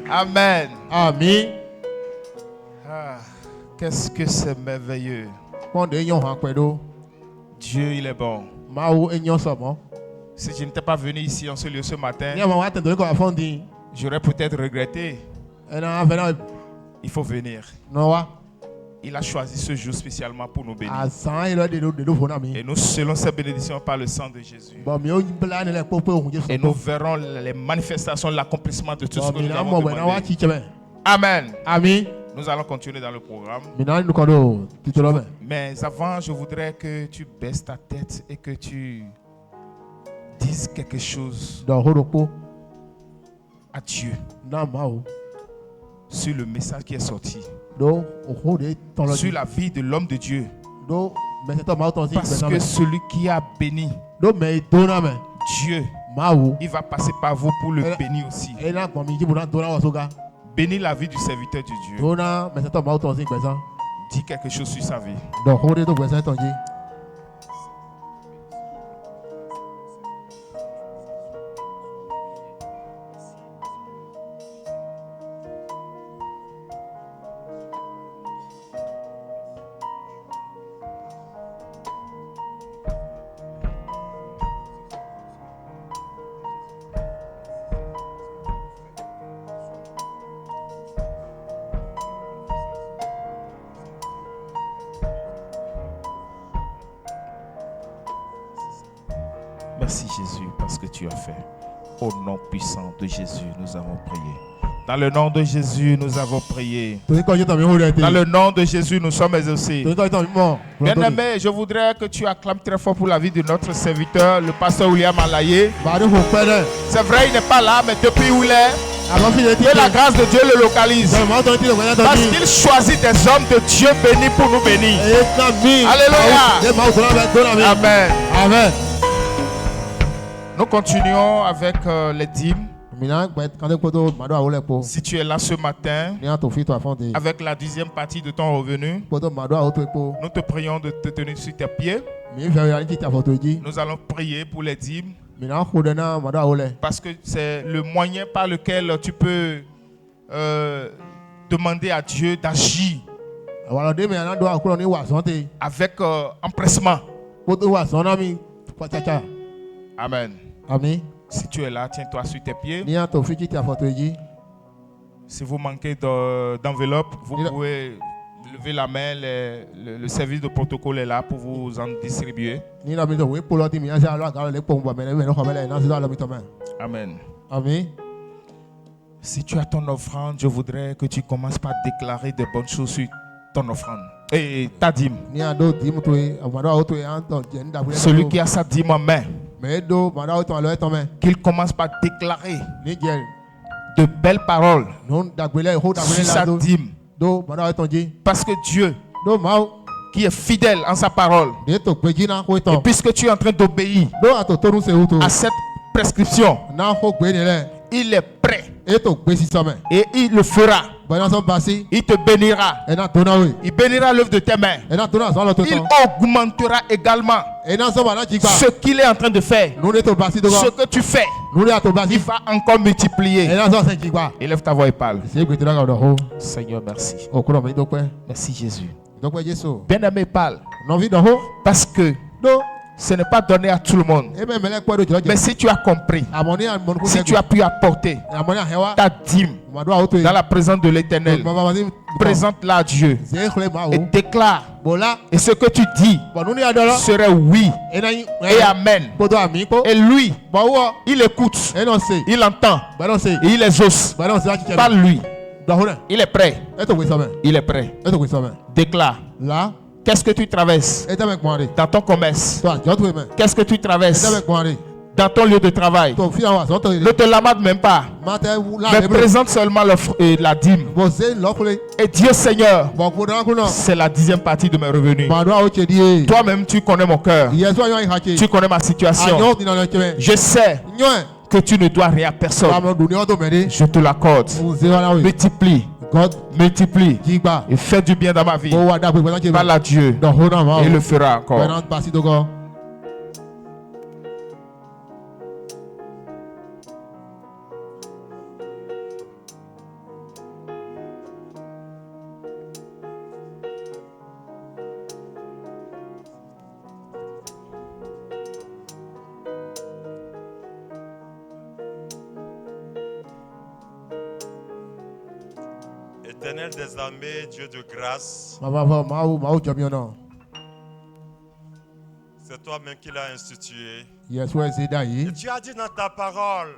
Amen. Amen. Ah, qu'est-ce que c'est merveilleux. Dieu, il est bon. Si je n'étais pas venu ici en ce lieu ce matin, j'aurais peut-être regretté. Il faut venir. Il a choisi ce jour spécialement pour nous bénir. Et nous scellons ces bénédictions par le sang de Jésus. Et nous verrons les manifestations, l'accomplissement de tout ce que nous avons demandé. Amen. Amen. Nous allons continuer dans le programme. Mais avant, je voudrais que tu baisses ta tête et que tu dises quelque chose à Dieu sur le message qui est sorti, sur la vie de l'homme de Dieu. Parce que celui qui a béni Dieu, il va passer par vous pour le bénir aussi. Bénis la vie du serviteur de Dieu. Dis quelque chose sur sa vie. Merci Jésus parce que tu as fait. Au nom puissant de Jésus, nous avons prié. Dans le nom de Jésus, nous avons prié. Dans le nom de Jésus, nous sommes exaucés. Bien-aimé, je voudrais que tu acclames très fort pour la vie de notre serviteur, le pasteur William Alaye. C'est vrai, il n'est pas là, mais depuis où il est, que la grâce de Dieu le localise. Parce qu'il choisit des hommes de Dieu bénis pour nous bénir. Alléluia. Amen. Amen. Nous continuons avec les dîmes. Si tu es là ce matin, avec la 10e partie de ton revenu, nous te prions de te tenir sur tes pieds. Nous allons prier pour les dîmes. Parce que c'est le moyen par lequel tu peux demander à Dieu d'agir avec empressement. Amen. Amen. Si tu es là, tiens-toi sur tes pieds. Si vous manquez d'enveloppe, vous pouvez lever la main. Le service de protocole est là pour vous en distribuer. Amen. Amen. Si tu as ton offrande, je voudrais que tu commences par déclarer de bonnes choses sur ton offrande et ta dîme. Celui qui a sa dîme en main, qu'il commence par déclarer de belles paroles sur sa dîme. Parce que Dieu, qui est fidèle en sa parole, et puisque tu es en train d'obéir à cette prescription, il est prêt et il le fera. Il te bénira. Il bénira l'œuvre de tes mains. Il augmentera également ce qu'il est en train de faire. Ce que tu fais, il va encore multiplier. Élève ta voix et parle. Seigneur, merci. Merci Jésus. Bien-aimé, parle. Parce que ce n'est pas donné à tout le monde. Mais si tu as compris, si tu as pu apporter ta dîme dans la présence de l'Éternel, présente-la à Dieu et déclare. Et ce que tu dis serait oui et amen. Et lui, il écoute, il entend et il exauce. Par lui. Il est prêt. Il est prêt. Déclare. Qu'est-ce que tu traverses dans ton commerce? Qu'est-ce que tu traverses dans ton lieu de travail? Ne te lamente même pas, mais présente seulement la dîme. Et Dieu Seigneur, c'est la 10e partie de mes revenus. Toi-même, tu connais mon cœur. Tu connais ma situation. Je sais que tu ne dois rien à personne. Je te l'accorde. Multiplie. Multiplie et fais du bien dans ma vie. Parle à Dieu et il le fera encore. Éternel des armées, Dieu de grâce, c'est toi-même qui l'as institué. Et tu as dit dans ta parole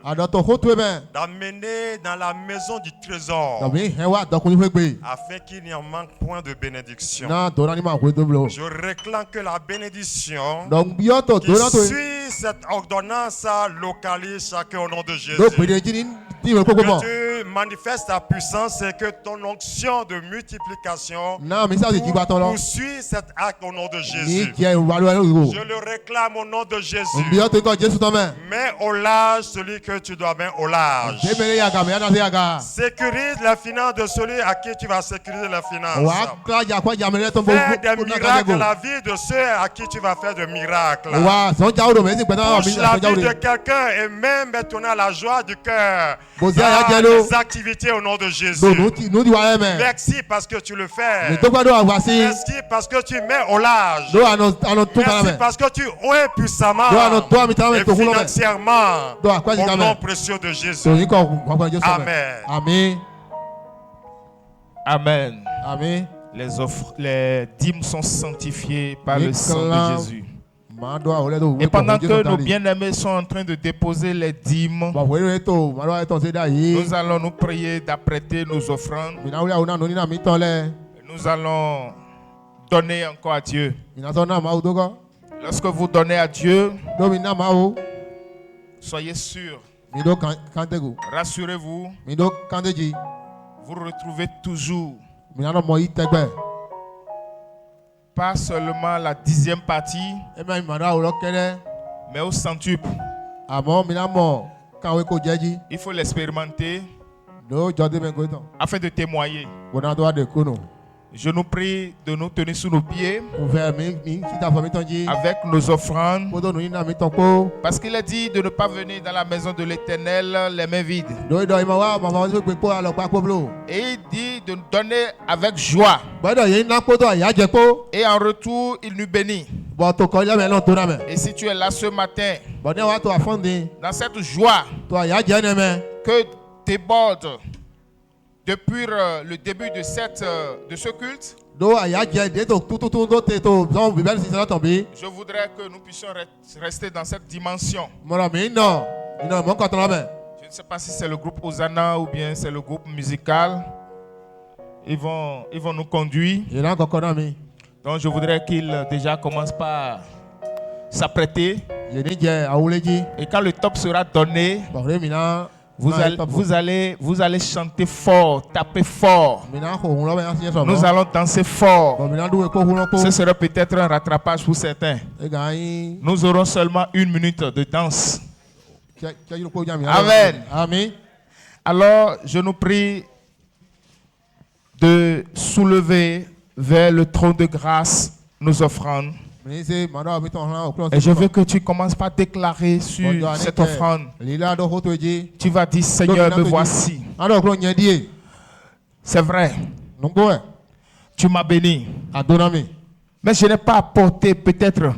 d'amener dans la maison du trésor afin qu'il n'y en manque point de bénédiction. Je réclame que la bénédiction qui suit cette ordonnance localise chacun au nom de Jésus. Que tu manifestes ta puissance et que ton onction de multiplication poursuit cet acte au nom de Jésus. Je le réclame au nom de Jésus. Mets au large celui que tu dois mettre au large. Sécurise la finance de celui à qui tu vas sécuriser la finance. Fais des miracles dans la vie de ceux à qui tu vas faire des miracles. Touche la vie de quelqu'un et même tourner à la joie du cœur. Les activités au nom de Jésus. Merci parce que tu le fais. Merci parce que tu mets au large. Merci parce que tu oins puissamment et financièrement au nom précieux de Jésus. Amen. Amen. Amen. Les dîmes sont sanctifiées par le sang de Jésus. Et pendant que nos bien-aimés sont en train de déposer les dîmes, nous allons nous prier d'apprêter nos offrandes. Nous allons donner encore à Dieu. Lorsque vous donnez à Dieu, soyez sûrs, rassurez-vous, vous retrouvez toujours pas seulement la 10e partie, mais au centuple. Il faut l'expérimenter afin de témoigner. Je nous prie de nous tenir sous nos pieds avec nos offrandes, parce qu'il a dit de ne pas venir dans la maison de l'Éternel les mains vides. Et il dit de nous donner avec joie. Et en retour, il nous bénit. Et si tu es là ce matin, dans cette joie que déborde depuis le début de ce culte, je voudrais que nous puissions rester dans cette dimension. Je ne sais pas si c'est le groupe Hosanna ou bien c'est le groupe musical. Ils vont nous conduire. Donc je voudrais qu'ils déjà commencent par s'apprêter. Et quand le top sera donné, Vous allez chanter fort, taper fort. Nous allons danser fort. Ce sera peut-être un rattrapage pour certains. Nous aurons seulement 1 minute de danse. Amen. Amen. Alors, je nous prie de soulever vers le trône de grâce nos offrandes. Et je veux que tu commences par déclarer sur cette offrande. Tu vas dire, Seigneur, me voici. C'est vrai. Tu m'as béni. Mais je n'ai pas apporté peut-être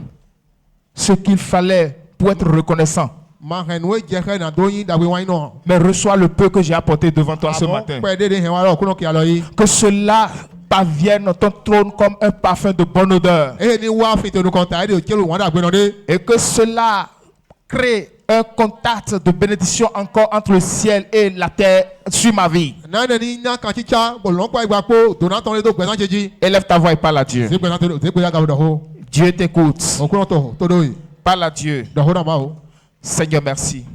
ce qu'il fallait pour être reconnaissant. Mais reçois le peu que j'ai apporté devant toi ce matin. Que cela parvienne à ton trône comme un parfum de bonne odeur. Et que cela crée un contact de bénédiction encore entre le ciel et la terre sur ma vie. Élève ta voix et parle à Dieu. Dieu t'écoute. Parle à Dieu. Seigneur, merci.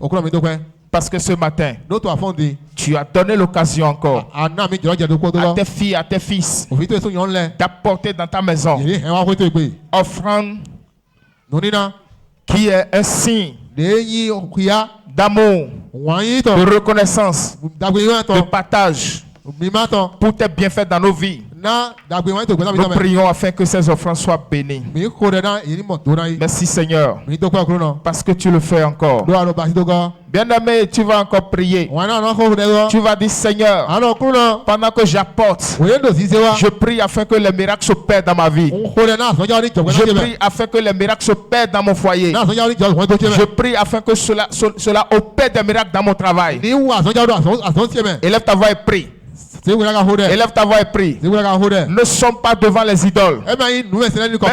Parce que ce matin, tu as donné l'occasion encore à tes filles, à tes fils d'apporter dans ta maison offrande qui est un signe d'amour, de reconnaissance, de partage pour tes bienfaits dans nos vies. Nous prions afin que ces offrandes soient bénies. Merci Seigneur, parce que tu le fais encore. Bien-aimé, tu vas encore prier. Tu vas dire, Seigneur, pendant que j'apporte, je prie afin que les miracles s'opèrent dans ma vie. Je prie afin que les miracles s'opèrent dans mon foyer. Je prie afin que cela opère des miracles dans mon travail. Élève ta voix et prie. Élève ta voix et prie. Ne sommes pas devant les idoles, mais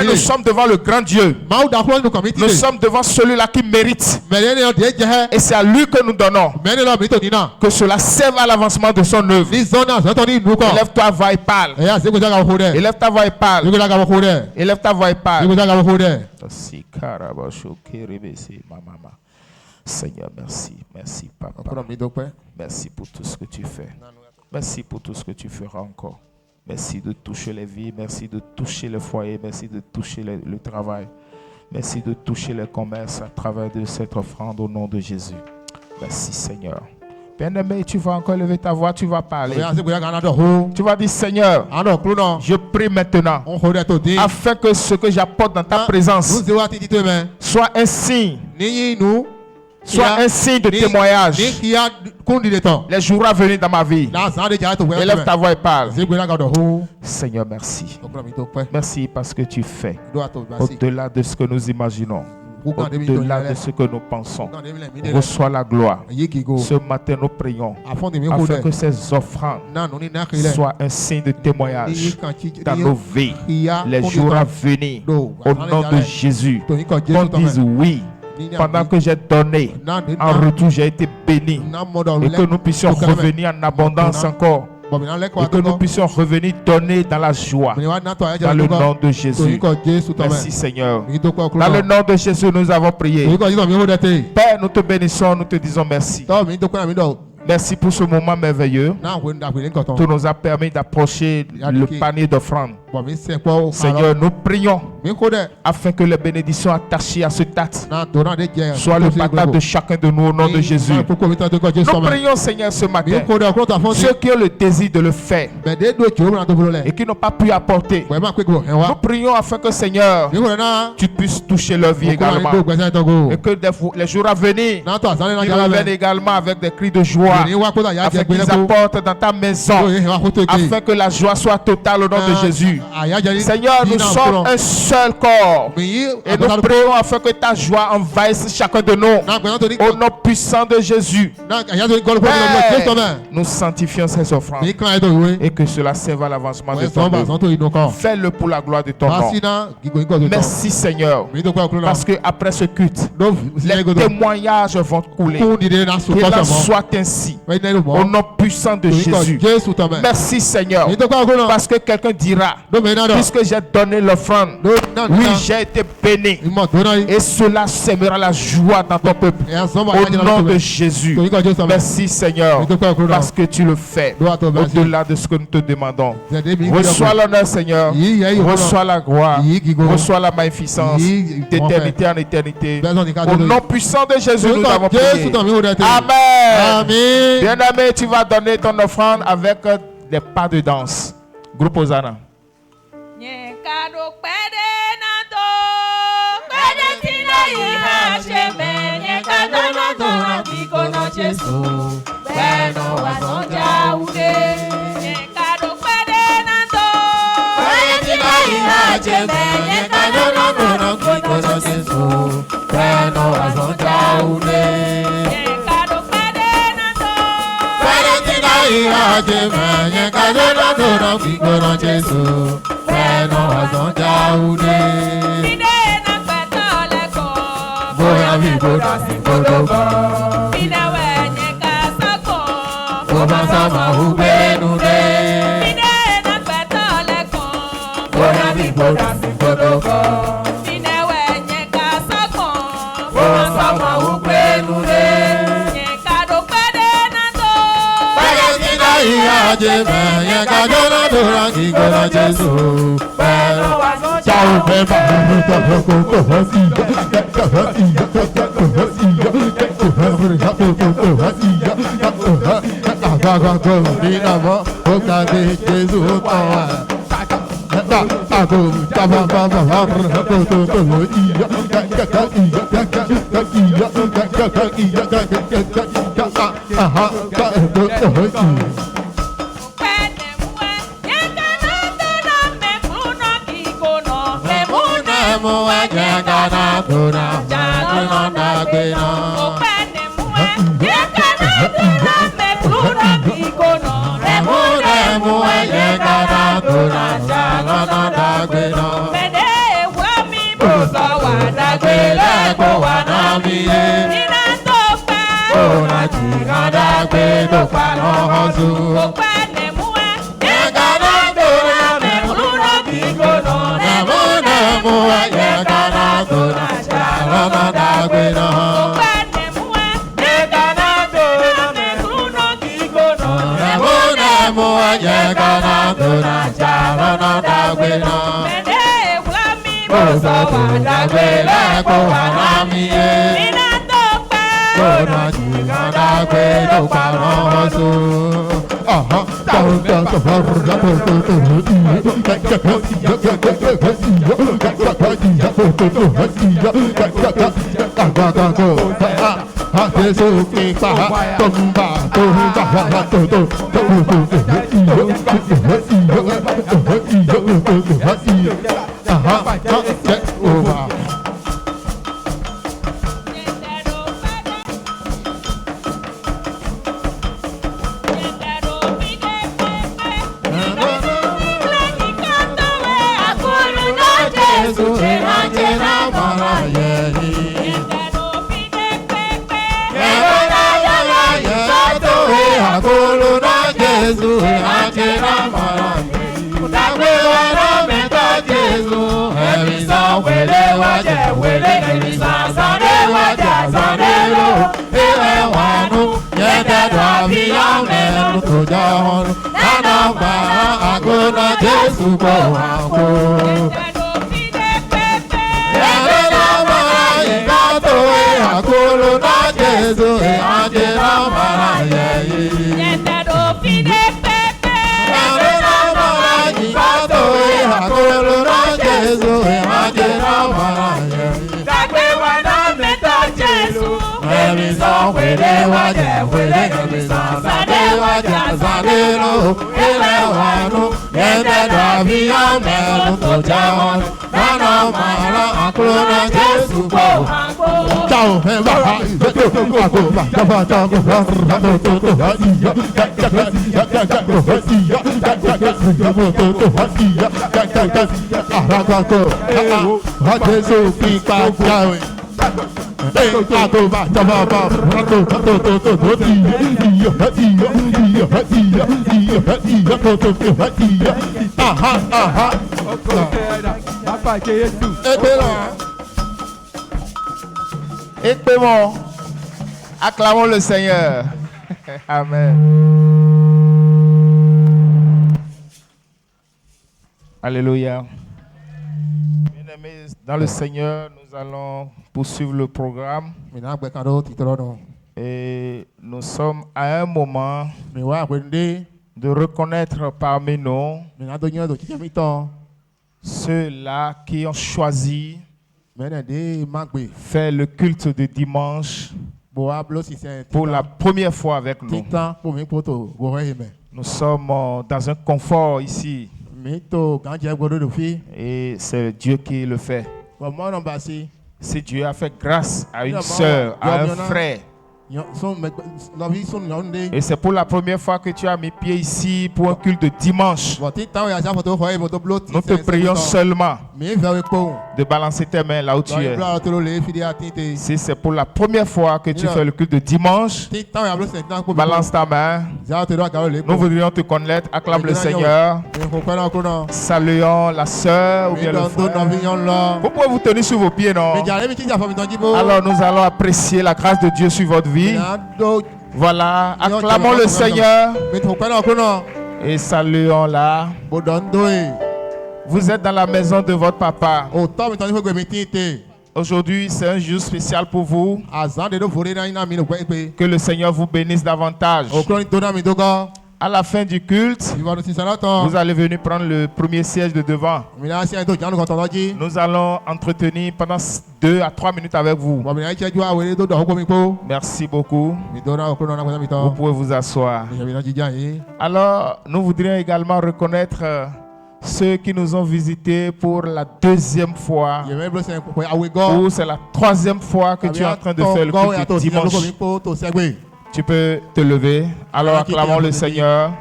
nous sommes devant le grand Dieu. Nous sommes devant celui-là qui mérite. Et c'est à lui que nous donnons. Que cela serve à l'avancement de son œuvre. Élève ta voix et parle. Élève ta voix et parle. Élève ta voix et parle. Seigneur, merci. Merci, Papa. Merci pour tout ce que tu fais. Merci pour tout ce que tu feras encore. Merci de toucher les vies. Merci de toucher le foyer. Merci de toucher le travail. Merci de toucher les commerces à travers de cette offrande au nom de Jésus. Merci Seigneur. Bien-aimé, tu vas encore lever ta voix, tu vas parler. Tu vas dire, Seigneur, je prie maintenant afin que ce que j'apporte dans ta présence soit un signe. Soit un signe de témoignage. Les jours à venir dans ma vie. Élève ta voix et parle. Seigneur, merci. Merci parce que tu fais au-delà de ce que nous imaginons, au-delà de ce que nous pensons. Reçois la gloire. Ce matin, nous prions afin que ces offrandes soient un signe de témoignage dans nos vies. Les jours à venir, au nom de Jésus, qu'on dise oui. Pendant que j'ai donné, en retour j'ai été béni. Et que nous puissions revenir en abondance encore. Et que nous puissions revenir donner dans la joie. Dans le nom de Jésus. Merci Seigneur. Dans le nom de Jésus nous avons prié. Père, nous te bénissons, nous te disons merci. Merci pour ce moment merveilleux. Tu nous as permis d'approcher le panier d'offrandes. Seigneur, nous prions afin que les bénédictions attachées à ce acte soient le partage de chacun de nous au nom de Jésus. Nous prions, Seigneur, ce matin, ceux qui ont le désir de le faire et qui n'ont pas pu apporter. Nous prions afin que, Seigneur, tu puisses toucher leur vie également. Et que les jours à venir, ils reviennent également avec des cris de joie. Afin qu'ils apportent dans ta maison, afin que la joie soit totale au nom de Jésus. Seigneur, nous sommes un seul corps et nous prions afin que ta joie envahisse chacun de nous au nom puissant de Jésus. Père, nous sanctifions ces offrandes et que cela serve à l'avancement de ton œuvre. Fais-le pour la gloire de ton nom. Merci Seigneur, parce que après ce culte, les témoignages vont couler. Qu'il en soit ainsi au nom puissant de Jésus. Merci Seigneur, parce que quelqu'un dira puisque j'ai donné l'offrande, oui, j'ai été béni. Et cela sèmera la joie dans ton peuple. Au nom de Jésus. Merci Seigneur, parce que tu le fais au-delà de ce que nous te demandons. Reçois l'honneur Seigneur, reçois la gloire, reçois la magnificence d'éternité en éternité. Au nom puissant de Jésus, nous avons prié. Amen. Bien-aimé, tu vas donner ton offrande avec des pas de danse. Groupe Hosanna. Acclamons le Seigneur. Amen. Alléluia. Bien-aimés dans le Seigneur, nous allons poursuivre le programme. Et nous sommes à un moment de reconnaître parmi nous ceux-là qui ont choisi faire le culte de dimanche pour la première fois avec nous. Nous sommes dans un confort ici. Et c'est Dieu qui le fait. Si Dieu a fait grâce à une sœur, à un frère, et c'est pour la première fois que tu as mis pied ici pour un culte de dimanche, nous te prions seulement de balancer tes mains là où tu es. Si c'est pour la première fois que tu fais le culte de dimanche, balance ta main. Nous voudrions te connaître. Acclame le Seigneur. Saluons la sœur ou bien le frère. Vous pouvez vous tenir sur vos pieds, non? Alors nous allons apprécier la grâce de Dieu sur votre vie. Voilà, acclamons le Seigneur et saluons-la. Vous êtes dans la maison de votre papa. Aujourd'hui, c'est un jour spécial pour vous. Que le Seigneur vous bénisse davantage. À la fin du culte, vous allez venir prendre le premier siège de devant. Nous allons entretenir pendant 2 à 3 minutes avec vous. Merci beaucoup. Vous pouvez vous asseoir. Alors, nous voudrions également reconnaître ceux qui nous ont visités pour la 2e fois. Ou c'est la 3e fois que tu es en train de faire le culte de dimanche. Tu peux te lever. Alors acclamons le Seigneur.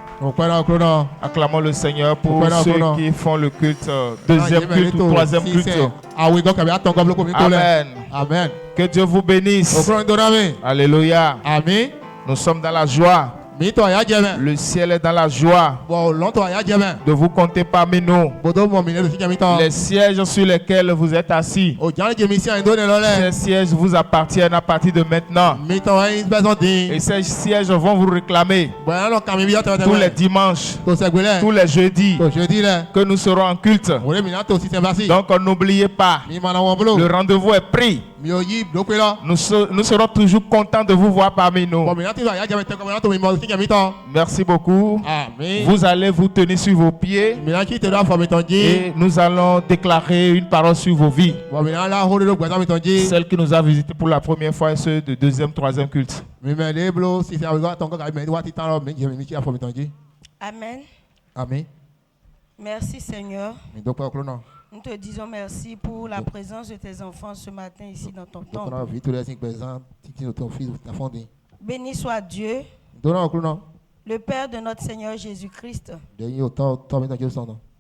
Acclamons le Seigneur pour ceux qui font le culte, 2e culte ou 3e culte. Amen. Amen. Que Dieu vous bénisse. Alléluia. Amen. Nous sommes dans la joie. Le ciel est dans la joie de vous compter parmi nous. Les sièges sur lesquels vous êtes assis, ces sièges vous appartiennent à partir de maintenant. Et ces sièges vont vous réclamer tous les dimanches, tous les jeudis que nous serons en culte. Donc n'oubliez pas, le rendez-vous est pris. Nous serons toujours contents de vous voir parmi nous. Merci beaucoup. Amen. Vous allez vous tenir sur vos pieds et nous allons déclarer une parole sur vos vies. Celle qui nous a visité pour la première fois et ceux de 2e, 3e culte. Amen. Amen. Merci Seigneur. Nous te disons merci pour la présence de tes enfants ce matin ici dans ton temple. Béni soit Dieu, le Père de notre Seigneur Jésus-Christ,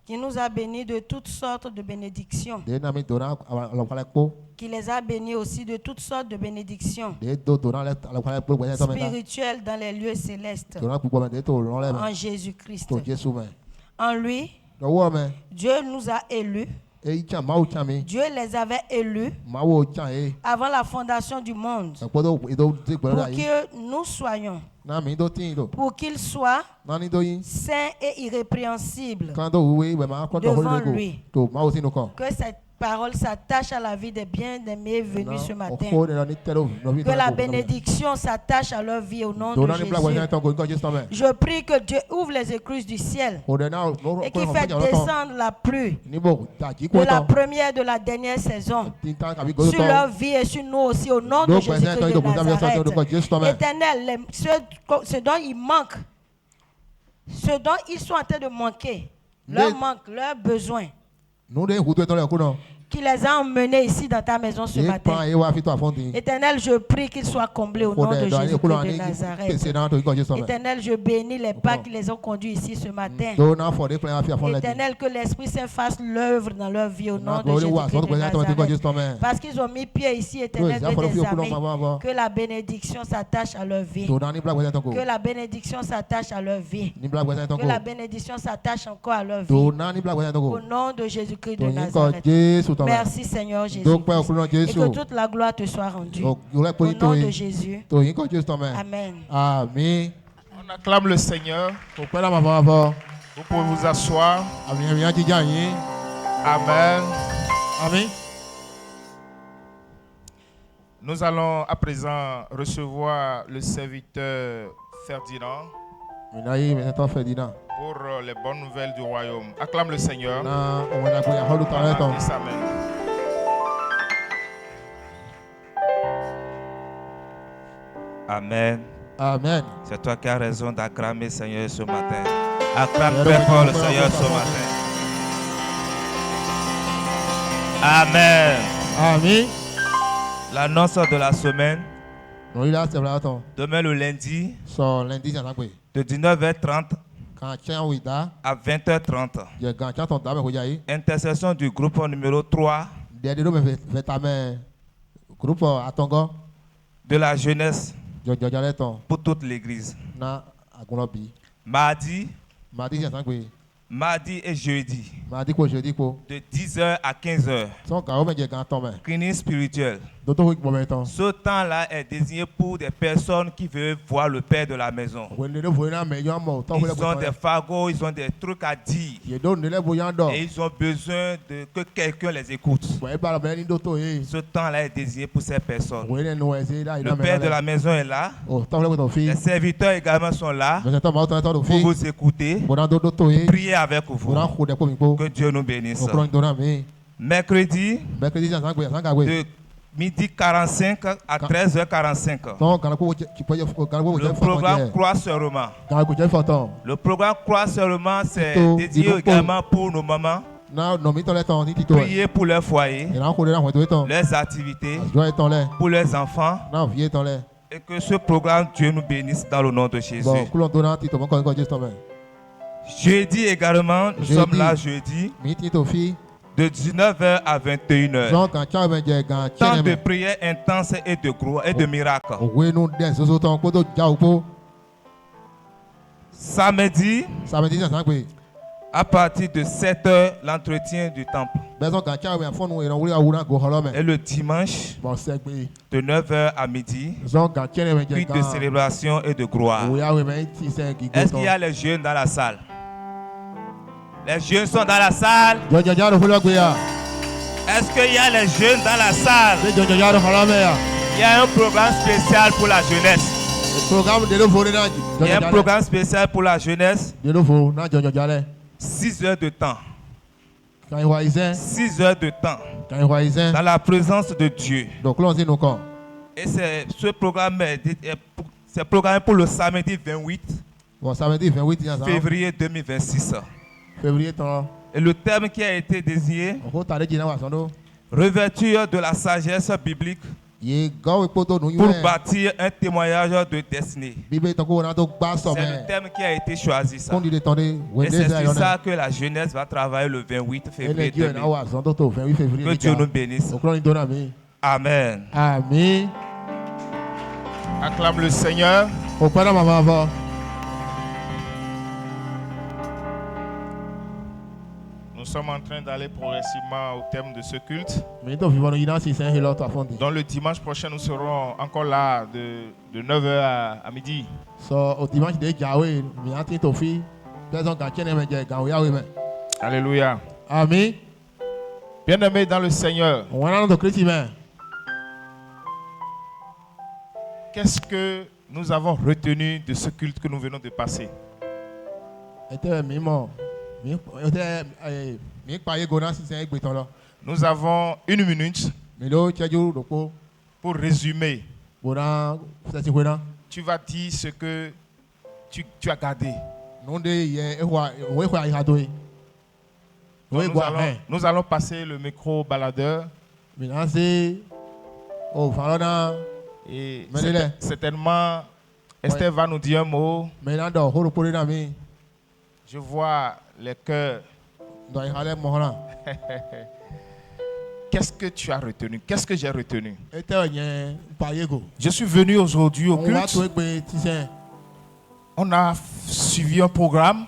qui nous a bénis de toutes sortes de bénédictions, qui les a bénis aussi de toutes sortes de bénédictions spirituelles dans les lieux célestes, en Jésus-Christ. En lui, Dieu nous a élus. Dieu les avait élus avant la fondation du monde pour que nous soyons, pour qu'ils soient saints et irrépréhensibles devant lui. Que cette parole s'attache à la vie des bien-aimés venus ce matin. Que la bénédiction s'attache à leur vie au nom de Jésus. Je prie que Dieu ouvre les écluses du ciel et qu'il fait descendre la pluie de la première de la dernière saison sur leur vie et sur nous aussi au nom de Jésus-Christ de Nazareth. Éternel, ce dont ils manquent, ce dont ils sont en train de manquer, leur manque, leurs besoins, qui les a emmenés ici dans ta maison ce matin. Éternel, je prie qu'ils soient comblés au nom de Jésus de Nazareth. Éternel, je bénis les pas qui les ont conduits ici ce matin. Éternel, que l'Esprit Saint fasse l'œuvre dans leur vie au nom de Jésus de Nazareth. Parce qu'ils ont mis pied ici, Éternel, de tes amis. Que la bénédiction s'attache à leur vie. Que la bénédiction s'attache à leur vie. Que la bénédiction s'attache encore à leur vie. Au nom de Jésus-Christ de Nazareth. Merci Seigneur Jésus. Et que toute la gloire te soit rendue. Au nom de Jésus. Amen. Amen. On acclame le Seigneur. Vous pouvez vous asseoir. Amen. Amen. Nous allons à présent recevoir le serviteur Ferdinand pour les bonnes nouvelles du royaume. Acclame le Seigneur. Amen. Amen. Amen. C'est toi qui as raison d'acclamer Seigneur ce matin. Acclame très fort le Seigneur ce matin. Amen. Amen. L'annonce de la semaine. Demain le lundi. De 19h30 à 20h30. Intercession du groupe numéro 3. De la jeunesse. Pour toute l'église. Mardi et jeudi. De 10h à 15h. Cleaning spirituel. Ce temps-là est désigné pour des personnes qui veulent voir le Père de la maison. Ils ont des fagots, ils ont des trucs à dire. Et ils ont besoin que quelqu'un les écoute. Ce temps-là est désigné pour ces personnes. Le Père de la maison est là. Les serviteurs également sont là pour vous écouter, prier avec vous. Que Dieu nous bénisse. Mercredi, de midi 45 à 13h45. Le programme Croix seulement. Le programme Croix seulement, c'est dédié également pour nos mamans. Prier pour leur foyer, leurs activités, pour leurs enfants. Et que ce programme, Dieu nous bénisse dans le nom de Jésus. Jeudi également, nous sommes là jeudi. De 19h à 21h. Temps de prière intense et de miracles. Samedi, à partir de 7h, l'entretien du temple. Et le dimanche, de 9h à midi, culte de célébration et de gloire. Est-ce qu'il y a les jeunes dans la salle? Les jeunes sont dans la salle. Est-ce qu'il y a les jeunes dans la salle? Il y a un programme spécial pour la jeunesse. Il y a un programme spécial pour la jeunesse. 6 heures de temps. 6 heures de temps. Dans la présence de Dieu. Et ce programme c'est programmé pour le samedi 28 février 2026. Et le terme qui a été désigné, revêture de la sagesse biblique pour bâtir un témoignage de destinée. C'est le terme qui a été choisi. Ça. Et c'est sur ça que la jeunesse va travailler le 28 février 2026. Que Dieu nous bénisse. Amen. Amen. Acclame le Seigneur. Nous sommes en train d'aller progressivement au thème de ce culte. Donc le dimanche prochain, nous serons encore là de 9h à midi. Alléluia. Amen. Bien-aimés dans le Seigneur, qu'est-ce que nous avons retenu de ce culte que nous venons de passer? Nous avons 1 minute pour résumer. Tu vas dire ce que tu as gardé. Nous allons passer le micro baladeur. Et certainement, Esther va nous dire un mot. Je vois les cœurs. Qu'est-ce que tu as retenu? Qu'est-ce que j'ai retenu? Je suis venu aujourd'hui au culte. On a suivi un programme.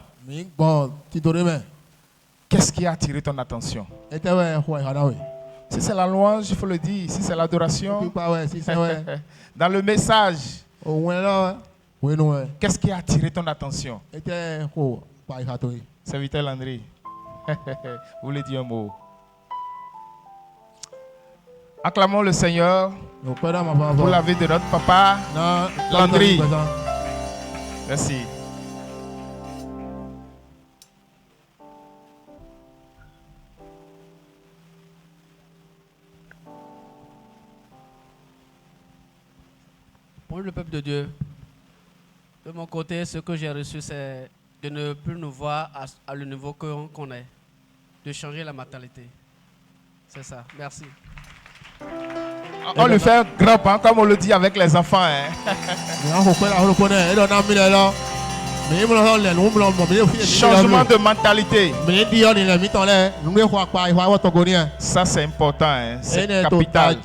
Qu'est-ce qui a attiré ton attention? Si c'est la louange, il faut le dire. Si c'est l'adoration, dans le message, qu'est-ce qui a attiré ton attention? Serviteur Landry, vous voulez dire un mot? Acclamons le Seigneur pour la vie de notre papa Landry. Merci. Pour le peuple de Dieu, de mon côté, ce que j'ai reçu, c'est de ne plus nous voir à le niveau qu'on est, de changer la mentalité. C'est ça. Merci. On lui fait un grand pas, comme on le dit avec les enfants. Changement de mentalité. Ça, c'est important. C'est capital.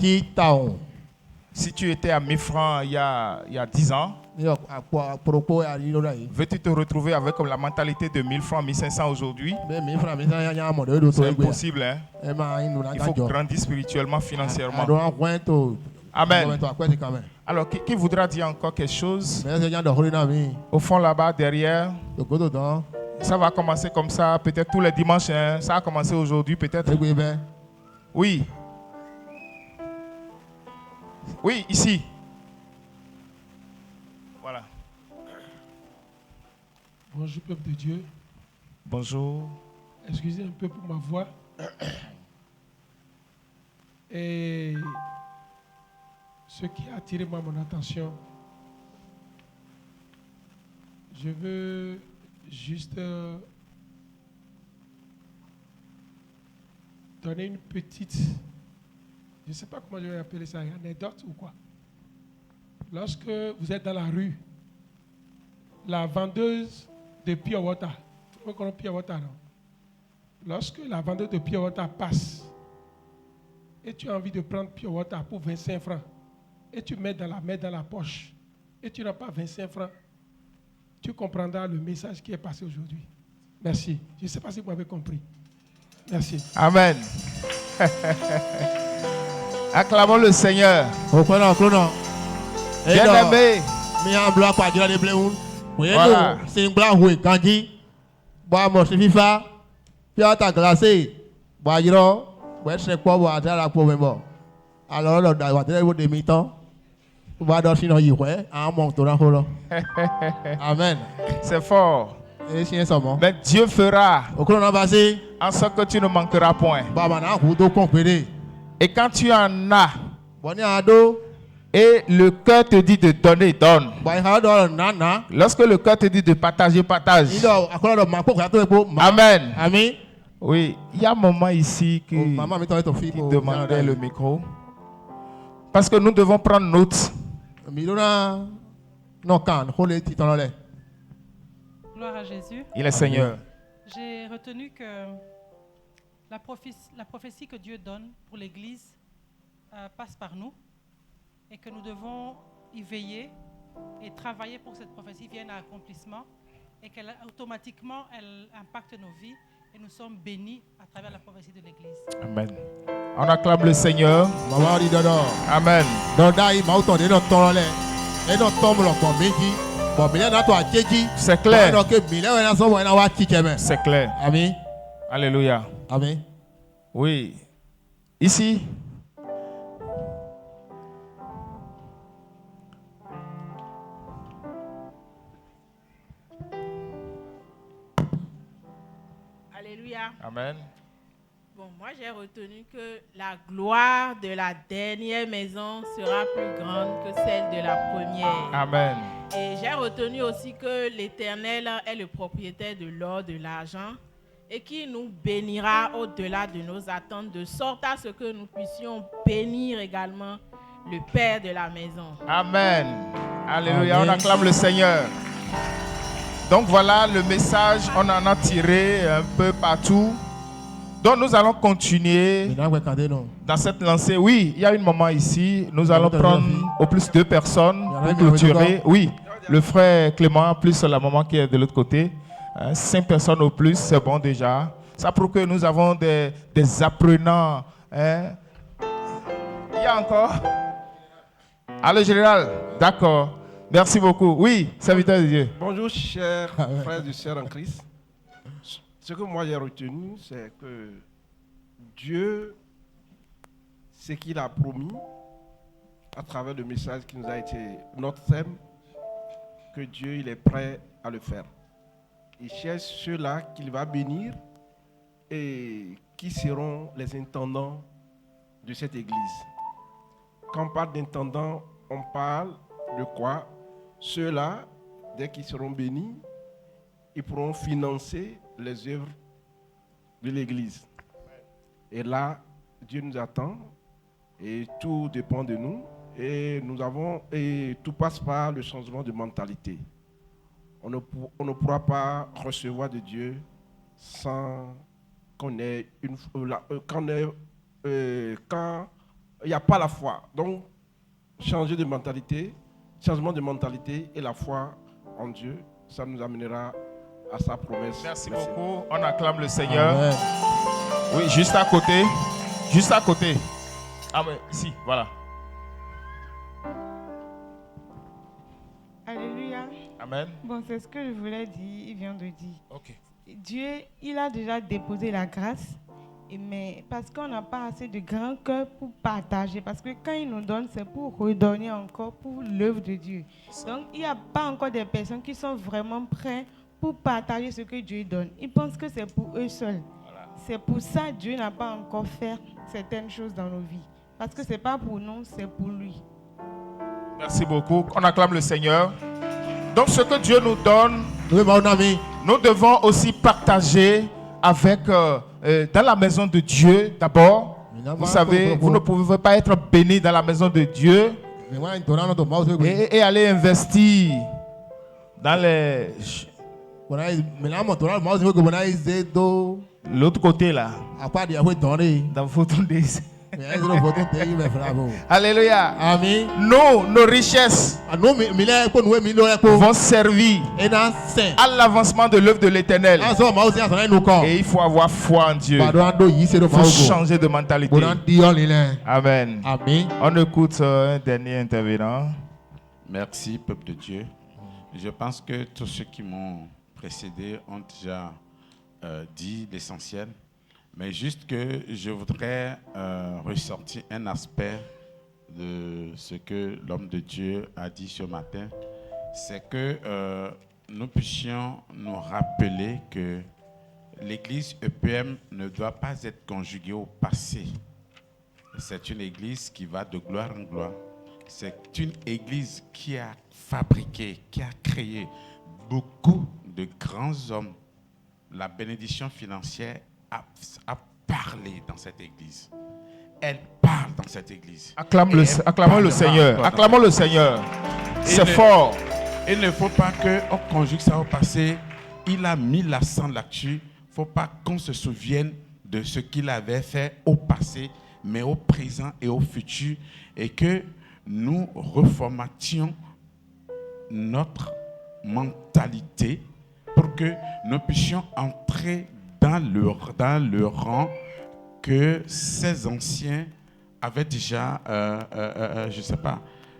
Si tu étais à 1000 francs il y a 10 ans, veux-tu te retrouver avec la mentalité de 1000 francs, 1500 aujourd'hui? C'est impossible. Hein? Il faut grandir spirituellement, financièrement. Amen. Alors, qui voudra dire encore quelque chose? Au fond, là-bas, derrière, ça va commencer comme ça, peut-être tous les dimanches. Hein? Ça a commencé aujourd'hui, peut-être. Oui. Oui, ici. Voilà. Bonjour, peuple de Dieu. Bonjour. Excusez un peu pour ma voix. Et ce qui a attiré mon attention, je veux juste donner une petite, je ne sais pas comment je vais appeler ça, une anecdote ou quoi. Lorsque vous êtes dans la rue, la vendeuse de Pure Water, vous connaissez Pure Water, non? Lorsque la vendeuse de Pure Water passe, et tu as envie de prendre Pure Water pour 25 francs, et tu mets dans la poche, et tu n'as pas 25 francs, tu comprendras le message qui est passé aujourd'hui. Merci. Je ne sais pas si vous m'avez compris. Merci. Amen. Acclamons le Seigneur. Bien-aimé. Voilà. Amen. C'est fort. Mais Dieu fera en sorte que tu ne manqueras point. Et quand tu en as, et le cœur te dit de donner, donne. Lorsque le cœur te dit de partager, partage. Amen. Amen. Oui, il y a un moment ici qui demandait le micro. Parce que nous devons prendre note. Gloire à Jésus. Il est Seigneur. J'ai retenu que la prophétie que Dieu donne pour l'Église passe par nous et que nous devons y veiller et travailler pour que cette prophétie vienne à accomplissement et qu'elle automatiquement elle impacte nos vies et nous sommes bénis à travers la prophétie de l'Église. Amen. On acclame le Seigneur. Amen. C'est clair. C'est clair. Amen. Alléluia. Amen. Oui. Ici. Alléluia. Amen. Bon, moi j'ai retenu que la gloire de la dernière maison sera plus grande que celle de la première. Amen. Et j'ai retenu aussi que l'Éternel est le propriétaire de l'or, de l'argent, et qui nous bénira au-delà de nos attentes, de sorte à ce que nous puissions bénir également le Père de la maison. Amen. Alléluia. Amen. On acclame le Seigneur. Donc voilà le message, on en a tiré un peu partout. Donc nous allons continuer dans cette lancée. Oui, il y a une maman ici. Nous allons prendre au plus 2 personnes pour clôturer. Oui, le frère Clément plus la maman qui est de l'autre côté. 5 personnes au plus, c'est bon déjà. Ça prouve que nous avons des apprenants. Il y a encore? Allô, général? D'accord. Merci beaucoup. Oui, serviteur de Dieu. Bonjour, chers frères et sœurs en Christ. Ce que moi j'ai retenu, c'est que Dieu, ce qu'il a promis, à travers le message qui nous a été notre thème, que Dieu il est prêt à le faire. Il cherche ceux-là qu'il va bénir et qui seront les intendants de cette église. Quand on parle d'intendants, on parle de quoi? Ceux-là, dès qu'ils seront bénis, ils pourront financer les œuvres de l'église. Et là, Dieu nous attend et tout dépend de nous. Et tout passe par le changement de mentalité. On ne pourra pas recevoir de Dieu sans qu'on ait quand il n'y a pas la foi. Donc, changement de mentalité et la foi en Dieu, ça nous amènera à sa promesse. Merci beaucoup. On acclame le Seigneur. Amen. Oui, juste à côté. Juste à côté. Ah mais ici, voilà. Alléluia. Amen. Bon, c'est ce que je voulais dire, il vient de dire. Ok. Dieu, il a déjà déposé la grâce, mais parce qu'on n'a pas assez de grand cœur pour partager, parce que quand il nous donne, c'est pour redonner encore pour l'œuvre de Dieu. Donc, il n'y a pas encore des personnes qui sont vraiment prêtes pour partager ce que Dieu donne. Ils pensent que c'est pour eux seuls. Voilà. C'est pour ça que Dieu n'a pas encore fait certaines choses dans nos vies. Parce que ce n'est pas pour nous, c'est pour lui. Merci beaucoup. On acclame le Seigneur. Donc ce que Dieu nous donne, nous devons aussi partager avec, dans la maison de Dieu d'abord. Vous savez, vous ne pouvez pas être béni dans la maison de Dieu et aller investir dans les... L'autre côté là. Dans votre Alléluia. Amen. Nos richesses vont servir à l'avancement de l'œuvre de l'Éternel. Et il faut avoir foi en Dieu. Il faut changer de mentalité. Amen. Amen. On écoute un dernier intervenant. Merci, peuple de Dieu. Je pense que tous ceux qui m'ont précédé ont déjà dit l'essentiel. Mais juste que je voudrais ressortir un aspect de ce que l'homme de Dieu a dit ce matin. C'est que nous puissions nous rappeler que l'église EPM ne doit pas être conjuguée au passé. C'est une église qui va de gloire en gloire. C'est une église qui a fabriqué, qui a créé beaucoup de grands hommes. La bénédiction financière a parlé dans cette église. Elle parle dans cette église. Acclamons le Seigneur. Acclamons le Seigneur. C'est fort. Il ne faut pas qu'on conjugue ça au passé. Il a mis l'accent là-dessus. Il ne faut pas qu'on se souvienne de ce qu'il avait fait au passé, mais au présent et au futur. Et que nous reformations notre mentalité pour que nous puissions entrer dans le rang que ces anciens avaient déjà,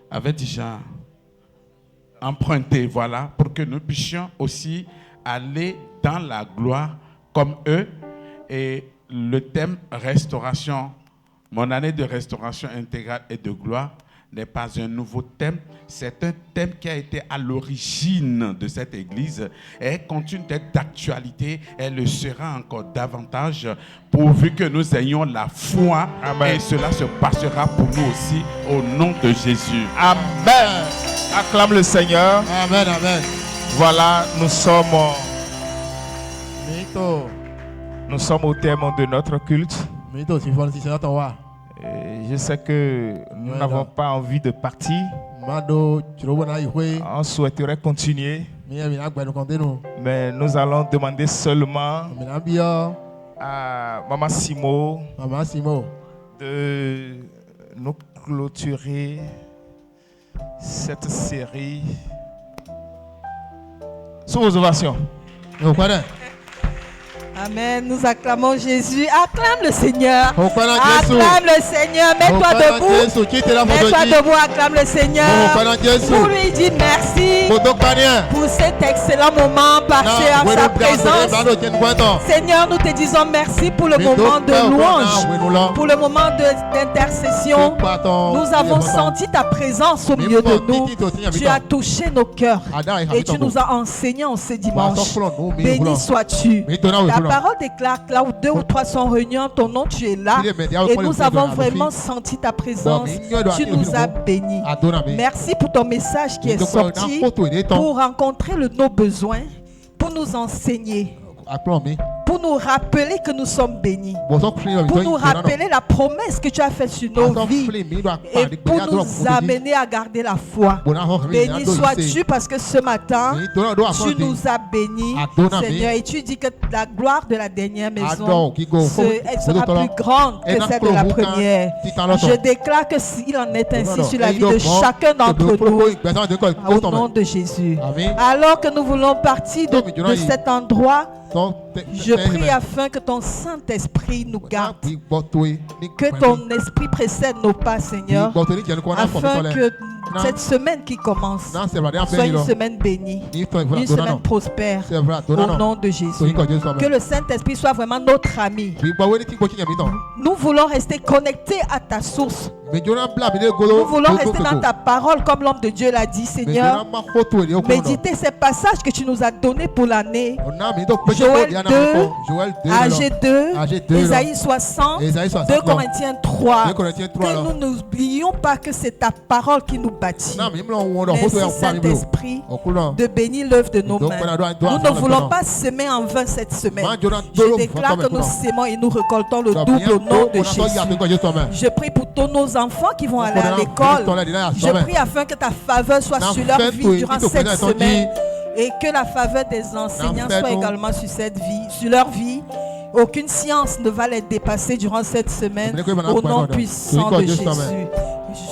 avaient déjà emprunté, voilà, pour que nous puissions aussi aller dans la gloire comme eux. Et le thème restauration, mon année de restauration intégrale et de gloire, n'est pas un nouveau thème, c'est un thème qui a été à l'origine de cette église et elle continue d'être d'actualité, elle le sera encore davantage pourvu que nous ayons la foi. Amen. Et cela se passera pour nous aussi au nom de Jésus. Amen. Acclame le Seigneur. Amen, amen. Voilà, nous sommes Nous sommes au terme de notre culte. Je sais que nous n'avons pas envie de partir. On souhaiterait continuer. Mais nous allons demander seulement à Maman Simo de nous clôturer cette série sous vos ovations. Amen. Nous acclamons Jésus. Acclame le Seigneur. Acclame le Seigneur. Mets-toi debout. Mets-toi debout. Acclame le Seigneur. Pour lui dire merci pour cet excellent moment passé en sa présence. Seigneur, nous te disons merci pour le moment de louange, pour le moment d'intercession. Nous avons senti ta présence au milieu de nous. Tu as touché nos cœurs et tu nous as enseigné en ce dimanche. Béni sois-tu. La parole déclare que là où 2 ou 3 sont réunis en ton nom, tu es là. Et nous avons vraiment senti ta présence. Tu nous as bénis. Merci pour ton message qui est sorti pour rencontrer nos besoins, pour nous enseigner, pour nous rappeler que nous sommes bénis, pour nous rappeler la promesse que tu as faite sur nos vies et pour nous amener à garder la foi. Béni sois-tu parce que ce matin, tu nous as bénis, Seigneur, et tu dis que la gloire de la dernière maison sera plus grande que celle de la première. Je déclare que s'il en est ainsi sur la vie de chacun d'entre nous, au nom de Jésus. Alors que nous voulons partir de cet endroit, je prie afin que ton Saint-Esprit nous garde, que ton esprit précède nos pas, Seigneur, afin que cette semaine qui commence soit une semaine bénie, une semaine prospère, au nom de Jésus. Que le Saint-Esprit soit vraiment notre ami. Nous voulons rester connectés à ta source. Nous voulons rester dans ta parole comme l'homme de Dieu l'a dit, Seigneur. Méditer ces passages que tu nous as donnés pour l'année. Joël 2, AG 2, Ésaïe 60, 2 Corinthiens 3. Que nous n'oublions pas que c'est ta parole qui nous bâtit. Merci Saint-Esprit de bénir l'œuvre de nos mains. Nous ne voulons pas semer en vain cette semaine. Je déclare que nous sémons et nous récoltons le double au nom de Jésus. Je prie pour tous nos enfants qui vont aller à l'école. Je prie afin que ta faveur soit sur leur vie durant cette semaine et que la faveur des enseignants soit également sur cette vie, sur leur vie. Aucune science ne va les dépasser durant cette semaine au nom puissant de Jésus.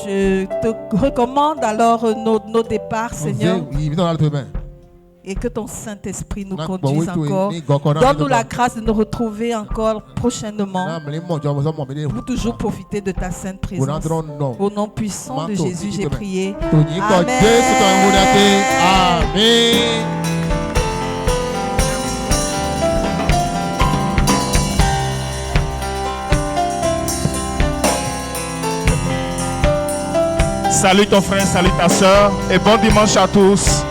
Je te recommande alors nos départs, Seigneur. Et que ton Saint-Esprit nous conduise encore. Donne-nous la grâce de nous retrouver encore prochainement pour toujours profiter de ta sainte présence. Au nom puissant de Jésus, j'ai prié. Amen. Salut ton frère, salut ta soeur et bon dimanche à tous.